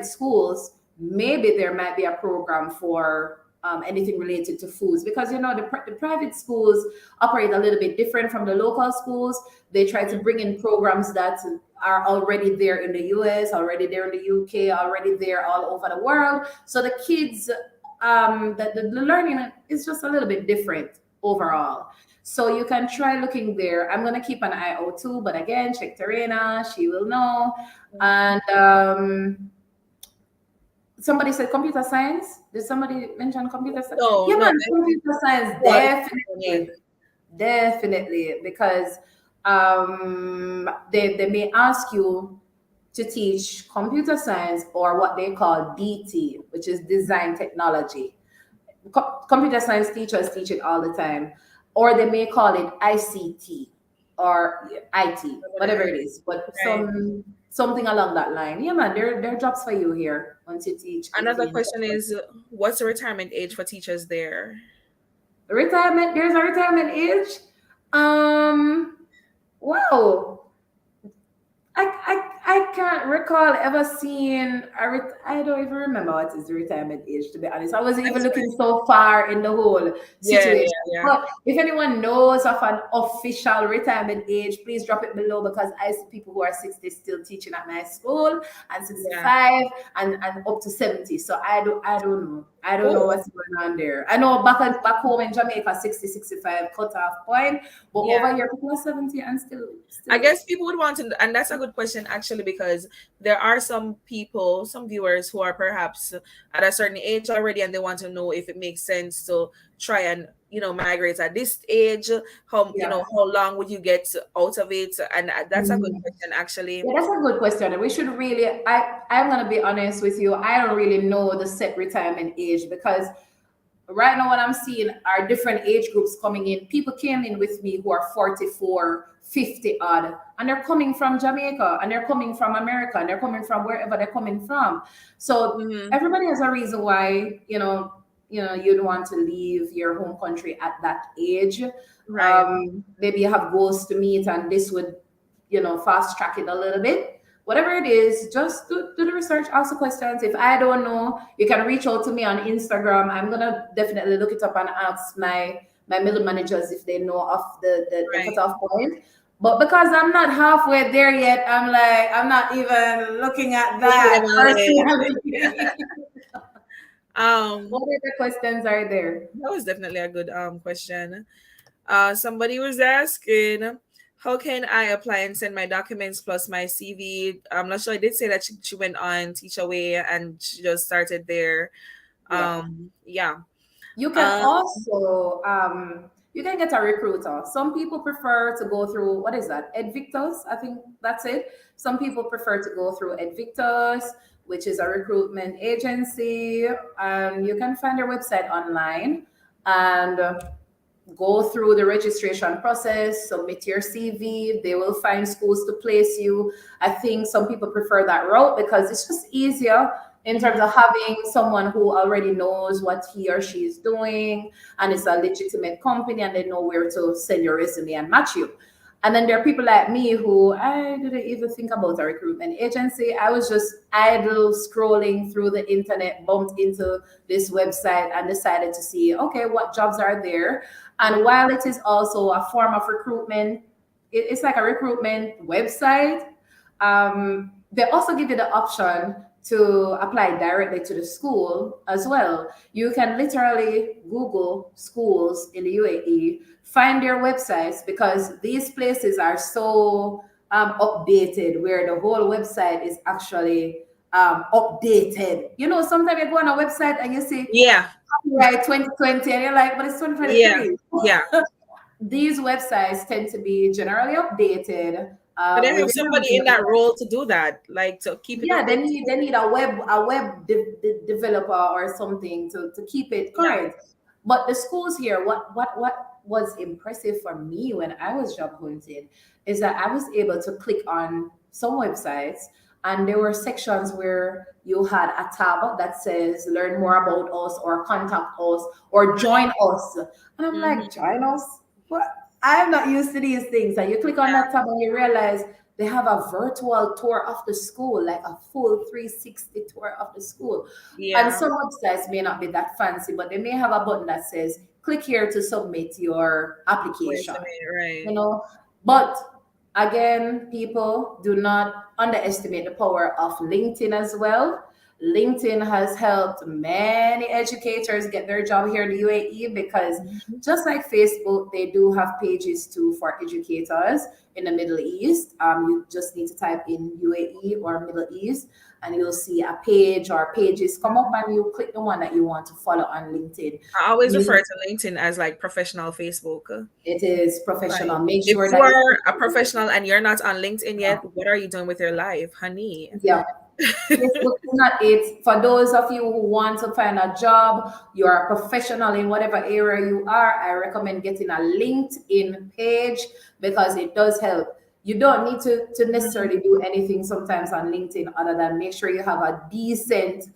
schools, maybe there might be a program for anything related to foods, because you know the private schools operate a little bit different from the local schools. They try to mhm, bring in programs that are already there in the US, already there in the UK, already there all over the world. So the kids, the learning is just a little bit different overall. So you can try looking there. I'm gonna keep an eye out too, but again, check Terena, she will know. And somebody said computer science. Did somebody mention computer science? no, Yeah, no, man, computer science, no, it's funny. definitely, because they may ask you to teach computer science or what they call DT, which is design technology. Computer science teachers teach it all the time, or they may call it ICT or IT, over whatever there. it is, but Right. something along that line. Yeah, man, there are jobs for you here once you teach if Another you're question interested. is, what's the retirement age for teachers there? Retirement, there's a retirement age. Um, wow. I can't recall ever seeing I don't even remember what is the retirement age, to be honest. I wasn't even That's looking fine. so far in the whole Yeah, situation. yeah, yeah, But if anyone knows of an official retirement age, please drop it below, because I see people who are 60 still teaching at my school, and yeah. 65 and up to 70. So I don't know. I don't know Cool. what's going on there. I know back home in Jamaica, 60, 65 cutoff point, but Yeah. over here people are 70 and I still guess people would want to, and that's a good question actually, because there are some people, some viewers who are perhaps at a certain age already, and they want to know if it makes sense to try and migrate at this age. How yeah. how long would you get out of it? And that's a good Mm. question actually. Yeah, that's a good question. We should really, I'm gonna be honest with you. I don't really know the set retirement age, because right now what I'm seeing are different age groups coming in. People came in with me who are 44, 50 odd, and they're coming from Jamaica, and they're coming from America, and they're coming from wherever they're coming from. So Hmm. everybody has a reason why, you'd want to leave your home country at that age. Right. Maybe you have goals to meet, and this would, fast track it a little bit. Whatever it is, just do the research, ask the questions. If I don't know, you can reach out to me on Instagram. I'm gonna definitely look it up and ask my middle managers if they know of the Right. cutoff point. But because I'm not halfway there yet, I'm like, I'm not even looking at Thinking that about it. personally. Um, What other questions are there? that was definitely a good question. Somebody was asking, how can I apply and send my documents plus my CV? I'm not sure. I did say that she went on Teach Away and she just started there. Yeah. Yeah. You can Um, also you can get a recruiter. Some people prefer to go through, what is that? Edvictus, I think that's it. Some people prefer to go through Edvictus, which is a recruitment agency. You can find their website online and go through the registration process, submit your CV. They will find schools to place you. I think some people prefer that route because it's just easier in terms mhm. of having someone who already knows what he or she is doing, and it's a legitimate company, and they know where to send your resume and match you. And then there are people like me who I didn't even think about a recruitment agency. I was just idle scrolling through the internet, bumped into this website and decided to see, okay, what jobs are there. And while it is also a form of recruitment, it's like a recruitment website. They also give you the option to apply directly to the school as well. You can literally Google schools in the UAE, find their websites, because these places are so updated, where the whole website is actually updated. Sometimes you go on a website and you see Yeah. copyright 2020, and you're like, but it's Yeah. 2023. Yeah. These websites tend to be generally updated But they have within a somebody in reasonable that time. role to do that, like to keep it Yeah, they updated. need they need a web developer or something to keep it Yeah. current. But the schools here, what was impressive for me when I was job hunting is that I was able to click on some websites and there were sections where you had a tab that says learn more about us or contact us or join us. And I'm like, Mm-hmm. join us? What? I'm not used to these things. And you click on that tab and you realize they have a virtual tour of the school, like a full 360 tour of the school. And Yeah. some websites may not be that fancy, but they may have a button that says click here to submit your application. Resume, right. You know, but again, people do not underestimate the power of LinkedIn as well. LinkedIn has helped many educators get their job here in the UAE because Mhm. just like Facebook, they do have pages too for educators in the Middle East. You just need to type in UAE or Middle East, and you'll see a page or pages come up, and you click the one that you want to follow on LinkedIn. I always refer Me- to LinkedIn as like professional Facebook. It is Like, professional. Make if sure you that are a professional and you're not on LinkedIn yet, what are you doing with your life, honey? yeah, Facebook is not it. For those of you who want to find a job, you're a professional in whatever area you are, I recommend getting a LinkedIn page because it does help. You don't need to Mhm. necessarily do anything sometimes on LinkedIn other than make sure you have a decent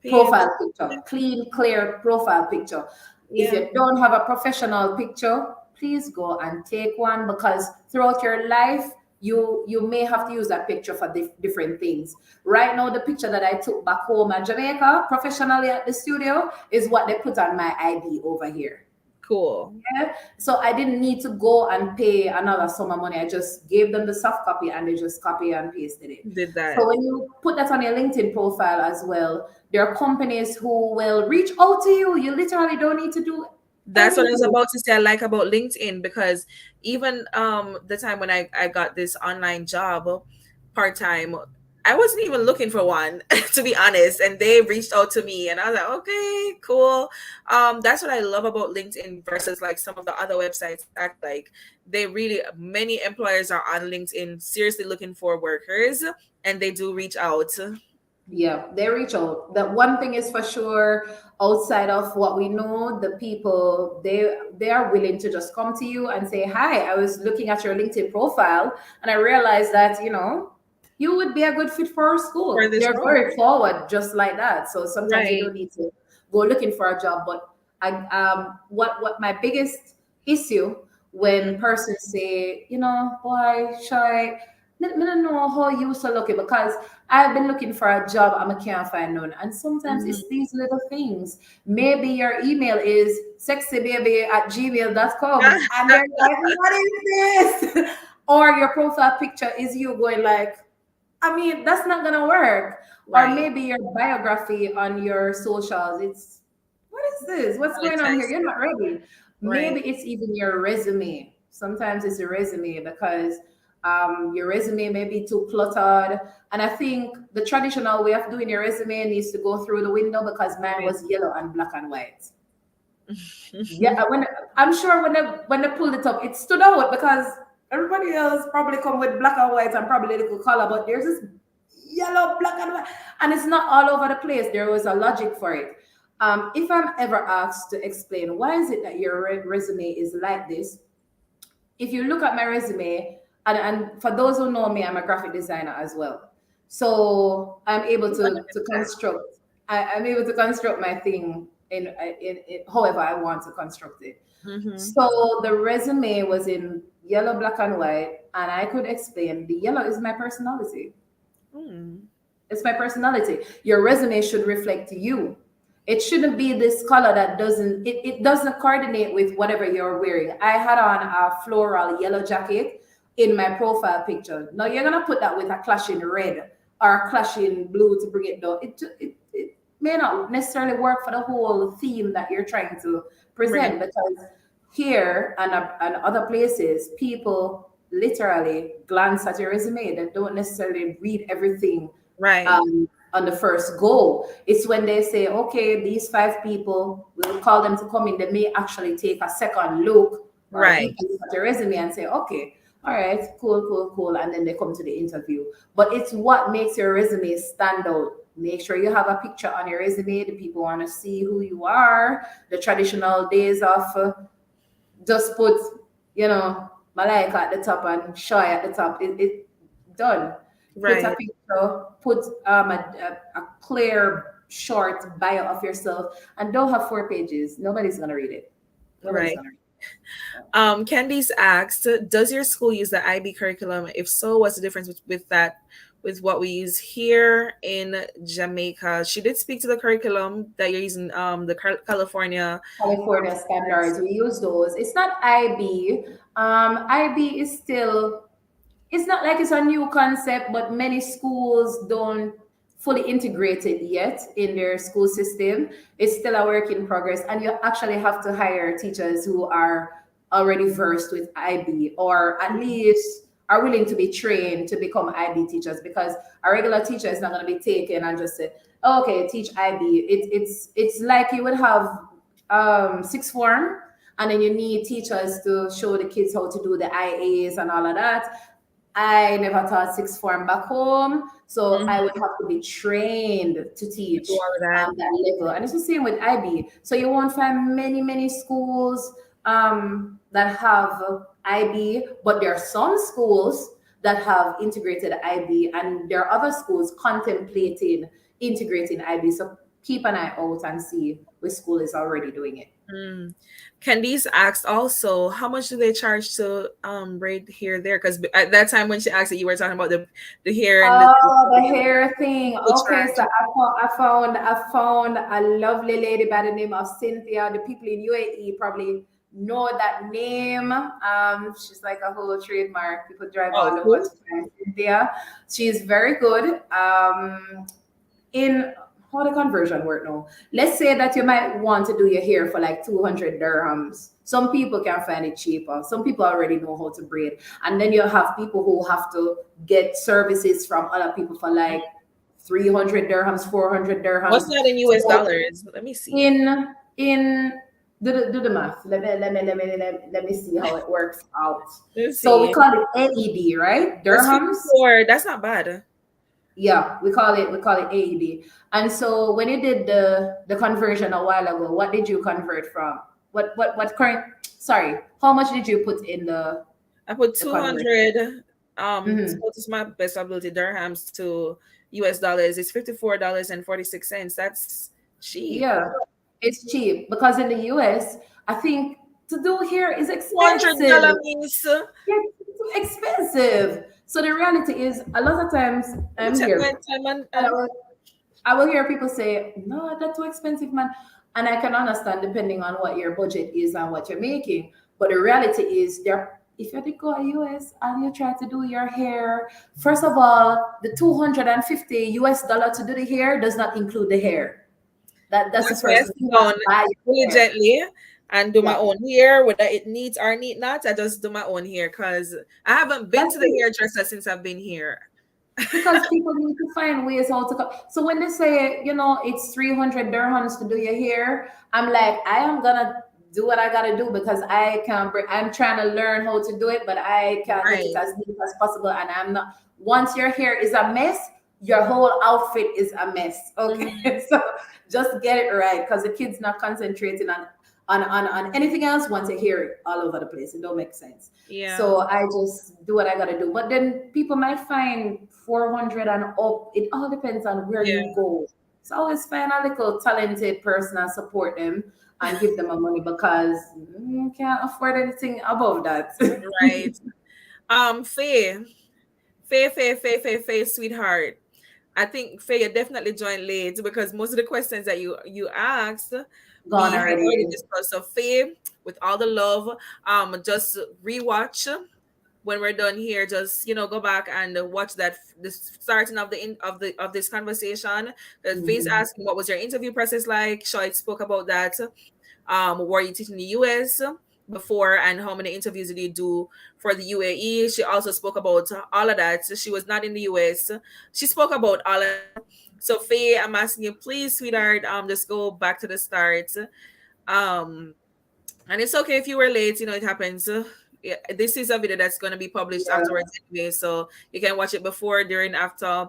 Page. profile picture, clean, clear profile picture. If Yeah. you don't have a professional picture, please go and take one because throughout your life, you may have to use that picture for different things. Right now, the picture that I took back home at Jamaica professionally at the studio is what they put on my ID over here. Cool. Yeah. So I didn't need to go and pay another sum of money. I just gave them the soft copy and they just copy and pasted it. Did So that. when you put that on your LinkedIn profile as well, there are companies who will reach out to you. You literally don't need to do That's what I was anything. about to say. I like about LinkedIn because even the time when I got this online job part time, I wasn't even looking for one to be honest, and they reached out to me, and I was like, okay, cool. That's what I love about LinkedIn versus like some of the other websites. Act like they really many employers are on LinkedIn seriously looking for workers, and they do reach out. Yeah, they reach out. That one thing is for sure, outside of what we know, the people they are willing to just come to you and say, "Hi, I was looking at your LinkedIn profile and I realized that, you would be a good fit for our For school." this They're role. very forward just like that. So sometimes you Right. don't need to go looking for a job, but what my biggest issue when persons say, boy, shy, me don't know how you so lucky because I've been looking for a job and I can't find none. And sometimes Mhm. it's these little things. Maybe your email is sexybaby@gmail.com and they're like, what is this? Or your profile picture is you going like, I mean, that's not gonna work. Or Right. maybe your biography on your socials, it's what is this? What's going on here? Monetize. You're not ready. Right. Maybe it's even your resume. Sometimes it's your resume because your resume may be too cluttered. And I think the traditional way of doing your resume needs to go through the window because mine Right. was yellow and black and white. Yeah, when I'm sure when they pulled it up, it stood out because everybody else probably come with black and white and probably little color, but there's this yellow, black and white, and it's not all over the place. There was a logic for it. If I'm ever asked to explain why is it that your resume is like this, if you look at my resume, and for those who know me, I'm a graphic designer as well. So I'm able to 100%. construct. I'm able to construct my thing in however I want to construct it. Mhm. So the resume was in yellow, black, and white, and I could explain the yellow is my personality. Mm. It's my personality. Your resume should reflect you. It shouldn't be this color that it doesn't coordinate with whatever you're wearing. I had on a floral yellow jacket in my profile picture. Now you're gonna put that with a clashing red or a clashing blue to bring it down. It may not necessarily work for the whole theme that you're trying to Bring it. present because here and other places, people literally glance at your resume. They don't necessarily read everything Right. on the first go. It's when they say, okay, these five people, we'll call them to come in. They may actually take a second look or a Right. deep look at your resume and say, okay, all right, cool, cool, cool. And then they come to the interview. But it's what makes your resume stand out. Make sure you have a picture on your resume. The people want to see who you are. The traditional days of just put, Malika at the top and Shoy at the top. It done. Put a Right. picture, put a clear, short bio of yourself, and don't have 4 pages. Nobody's gonna read it. Nobody's Right. gonna read it. Candice asked, does your school use the IB curriculum? If so, what's the difference with that, with what we use here in Jamaica? She did speak to the curriculum that you're using, the California. California standards, we use those. It's not IB. IB is still, it's not like it's a new concept, but many schools don't fully integrate it yet in their school system. It's still a work in progress, and you actually have to hire teachers who are already versed with IB, or at least are willing to be trained to become IB teachers, because a regular teacher is not going to be taken and just say, oh, okay, teach IB. It's like you would have sixth form, and then you need teachers to show the kids how to do the IAs and all of that. I never taught sixth form back home, so I Mhm. would have to be trained to teach Do all of that. that level. And it's the same with IB. So you won't find many schools that have IB, but there are some schools that have integrated IB, and there are other schools contemplating integrating IB. So keep an eye out and see which school is already doing it. Mm. Candice asked also, how much do they charge to braid hair there? Because at that time when she asked it, you were talking about the hair and Oh, the hair thing. the Okay, so charge. I found a lovely lady by the name of Cynthia. The people in UAE probably know that name. She's like a whole trademark. People drive Oh, all over cool. to find Cynthia. She's very good. In how the conversion work now. Let's say that you might want to do your hair for like 200 dirhams. Some people can find it cheaper. Some people already know how to braid. And then you have people who have to get services from other people for like 300 dirhams, 400 What's dirhams. that in US So dollars? Let me see. in do the math. Let me see how it works out. Let's So we see. call it AED, right? That's Dirhams. 54. That's not bad. Yeah, we call it AED. And so when you did the conversion a while ago, what did you convert from? What current, sorry, how much did you put in I put the conversion? 200 Hmm. so to my best ability dirhams to US dollars. It's $54.46. That's cheap. Yeah, it's cheap because in the US, I think to do here is expensive. $100 means Yeah, it's too expensive. So the reality is, a lot of times let me I'm check here, my and time I and will, I will hear people say, "No, that's too expensive, man." And I can understand depending on what your budget is and what you're making. But the reality is, there. If you did go to US and you try to do your hair, first of all, the 250 US dollar to do the hair does not include the hair. That's the that's why I first sit thing. You down must buy your hair. diligently and do my Yeah, own hair, whether it needs or need not. I just do my own hair because I haven't been that's to the it. hairdresser since I've been here. Because people need to find ways how to come. So when they say, it's 300 dirhams to do your hair, I'm like, I am gonna do what I gotta do because I can. I'm trying to learn how to do it, but I can get it Right. as neat as possible. And I'm not. Once your hair is a mess, your whole outfit is a mess. Mhm. Okay, so just get it right because the kid's not concentrating on anything else once they hear it all over the place. It don't make sense. Yeah. So I just do what I gotta do. But then people might find 400 and up. It all depends on where Yeah. you go. So always find a little talented person and support them and give them a money because you can't afford anything above that. Right. Faye. Faye, sweetheart. I think Faye, you definitely joined late because most of the questions that you asked, Gone we had already already. discussed. So Faye, with all the love, just rewatch when we're done here. Just go back and watch that the starting of of this conversation. Faye's Mhm. asking what was your interview process like. Shoy spoke about that. Were you teaching in the US before, and how many interviews did you do for the UAE? She also spoke about all of that. So she was not in the US. She spoke about all of that. So Faye, I'm asking you, please, sweetheart, just go back to the start. Um, and it's okay if you were late, it happens. Yeah, this is a video that's going to be published Yeah. afterwards anyway, so you can watch it before, during, after.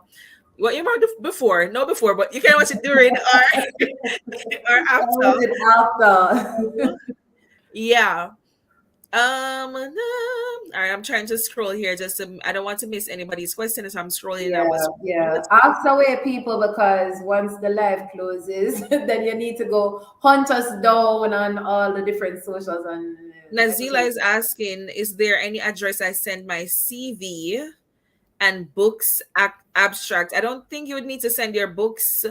What you might do before, no before, but you can watch it during or or How was after. it after? Yeah. All right, I'm trying to scroll here just to, I don't want to miss anybody's question, so I'm scrolling. I Yeah, was yeah. Ask away, people, because once the live closes, then you need to go hunt us down on all the different socials and Nazila everything. is asking, is there any address I send my CV and books abstract? I don't think you would need to send your books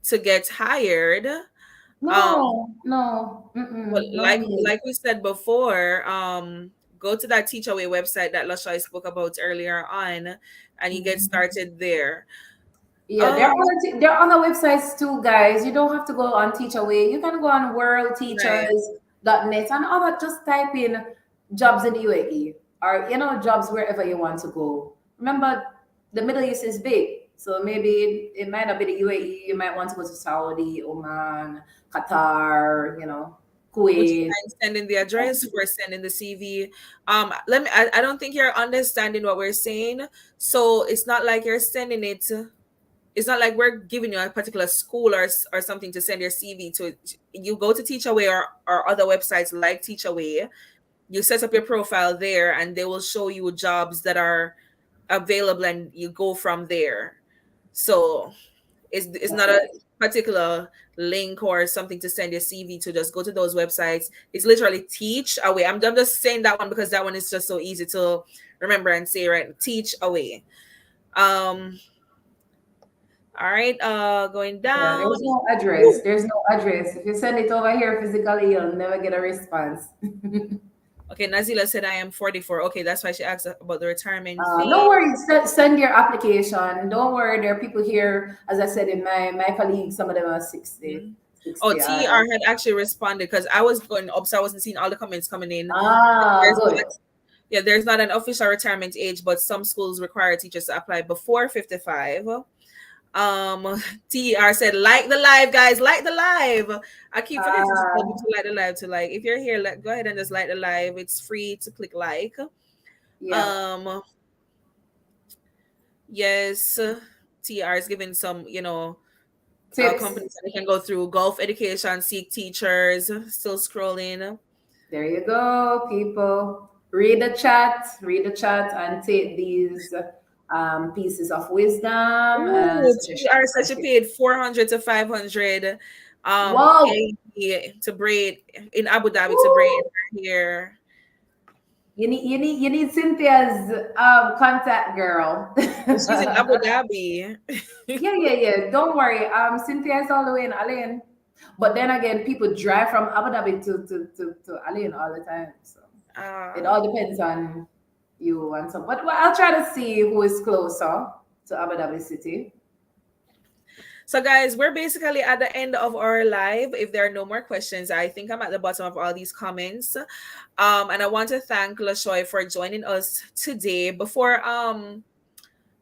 to get hired. Um, No, no, but no like need. we said before, go to that Teachaway website that Lasha spoke about earlier on, and you get Mhm. started there. Yeah, Um, there are other websites too, guys. You don't have to go on Teachaway. You can go on right. worldteachers.net and other. Just type in jobs in the UAE or jobs wherever you want to go. Remember, the Middle East is big, so maybe it might not be the UAE. You might want to go to Saudi, Oman, Qatar, Would you Kuwait. mind sending the address for sending the CV? Let me. I don't think you're understanding what we're saying. So it's not like you're sending it. It's not like we're giving you a particular school or something to send your CV to. You go to Teachaway or other websites like Teachaway. You set up your profile there, and they will show you jobs that are available, and you go from there. So it's not a Okay. particular link or something to send your CV to. Just go to those websites. It's literally Teach Away. I'm just saying that one because that one is just so easy to remember and say, right? Teach Away. Um, all right, going Yeah, down. there's no address. Ooh. There's no address. If you send it over here physically, you'll never get a response. Okay, Nazila said I am 44. Okay, that's why she asked about the retirement No thing. worries. Send your application. Don't worry. There are people here, as I said, in my colleagues, some of them are 60, Mhm. Oh, 60 TR odd. had actually responded because I was going up, so I wasn't seeing all the comments coming in. Ah, There's good. not, yeah, there's not an official retirement age, but some schools require teachers to apply before 55. TR said, like the live, guys, like the live. I keep forgetting to tell people Ah, to like the live to like. If you're here, go ahead and just like the live. It's free to click like. yeah. Um, yes, TR is giving some, Tips. companies that they can go through. Golf Education, Seek Teachers. Still scrolling. There you go, people. Read the chat. Read the chat and take these pieces of wisdom and Ooh, suggestions TR for said she you. paid 400 to 500 Whoa. AED to braid in Abu Dhabi to braid Woo. her hair. You need Cynthia's contact, girl. But she's in Abu Dhabi. Yeah, yeah, yeah. Don't worry. Cynthia is all the way in Alain. But then again, people drive from Abu Dhabi to Alain all the time. So it uh, all depends on you and some. But I'll try to see who is closer to Abu Dhabi City. so guys, we're basically at the end of our live. If there are no more questions, I think I'm at the bottom of all these comments. And I want to thank LaShoy for joining us today. Before I'll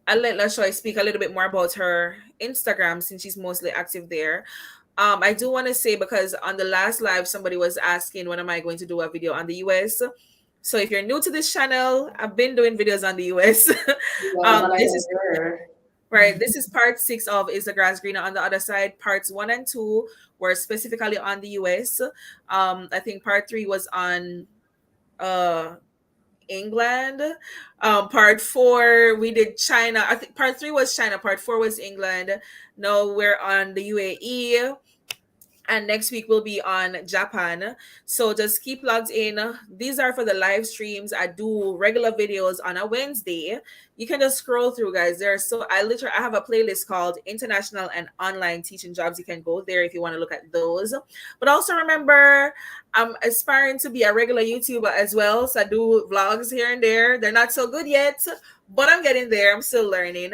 let LaShoy speak a little bit more about her Instagram since she's mostly active there. I do want to say, because on the last live, somebody was asking, when am I going to do a video on the US? So if you're new to this channel, I've been doing videos on the US. Yeah, but I This is heard. right. This is part 6 of Is the Grass Greener on the Other Side. Parts 1 and 2 were specifically on the US. I think part 3 was on uh England. Part 4 we did China. I think part 3 was China. Part 4 was England. No, we're on the UAE, and next week we'll be on Japan. So just keep logged in. These are for the live streams. I do regular videos on a Wednesday. You can just scroll through, guys. I have a playlist called International and Online Teaching Jobs. You can go there if you want to look at those. But also remember, I'm aspiring to be a regular YouTuber as well. So I do vlogs here and there. They're not so good yet, but I'm getting there. I'm still learning.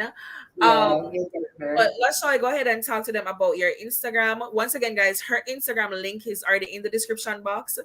Yeah, Um, you get but her. let's go ahead and talk to them about your Instagram. Once again, guys, her Instagram link is already in the description box.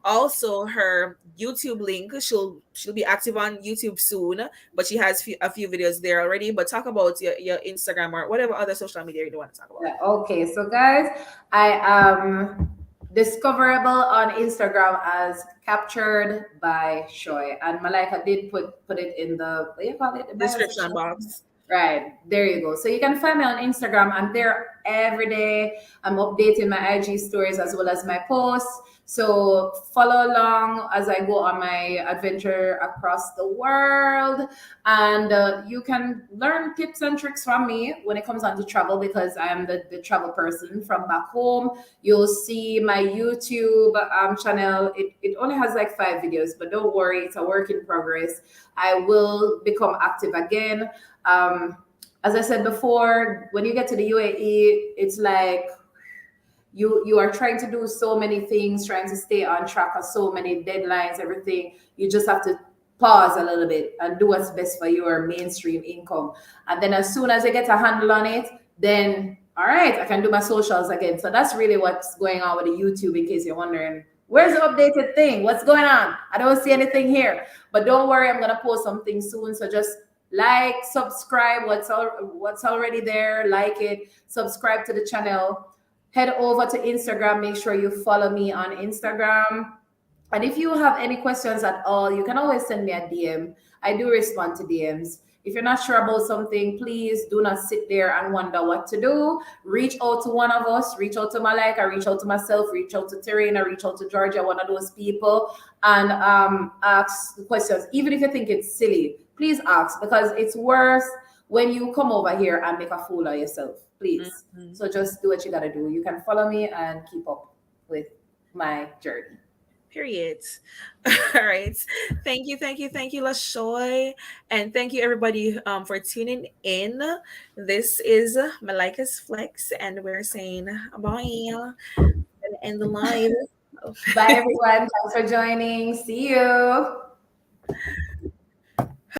Also, her YouTube link. She'll be active on YouTube soon, but she has a few videos there already. But talk about your Instagram or whatever other social media you want to talk about. Yeah, okay, so guys, I am discoverable on Instagram as captured by Shoy, and Malika did put it in the what do you call it, the bio Description section. box. Right, there you go. So you can find me on Instagram. I'm there every day. I'm updating my IG stories as well as my posts. So follow along as I go on my adventure across the world, and you can learn tips and tricks from me when it comes on to travel, because I am the travel person from back home. You'll see my YouTube channel. It only has like 5 videos, but don't worry, it's a work in progress. I will become active again. As I said before, when you get to the UAE, it's like you are trying to do so many things, trying to stay on track of so many deadlines, everything. You just have to pause a little bit and do what's best for your mainstream income. And then as soon as I get a handle on it, then all right, I can do my socials again. So that's really what's going on with the YouTube, in case you're wondering. Where's the updated thing? What's going on? I don't see anything here. But don't worry, I'm gonna post something soon. So just like, subscribe, what's already there, like it, subscribe to the channel. Head over to Instagram. Make sure you follow me on Instagram. And if you have any questions at all, you can always send me a DM. I do respond to DMs. If you're not sure about something, please do not sit there and wonder what to do. Reach out to one of us. Reach out to Malika. Reach out to myself. Reach out to Terina. Reach out to Georgia, one of those people, and ask questions. Even if you think it's silly, please ask, because it's worse when you come over here and make a fool of yourself. Please. Mhm. So just do what you gotta do. You can follow me and keep up with my journey. Period. All right. Thank you, LaShoy. And thank you everybody for tuning in. This is Malika's Flex, and we're saying bye and end the live. Bye everyone. Thanks for joining. See you.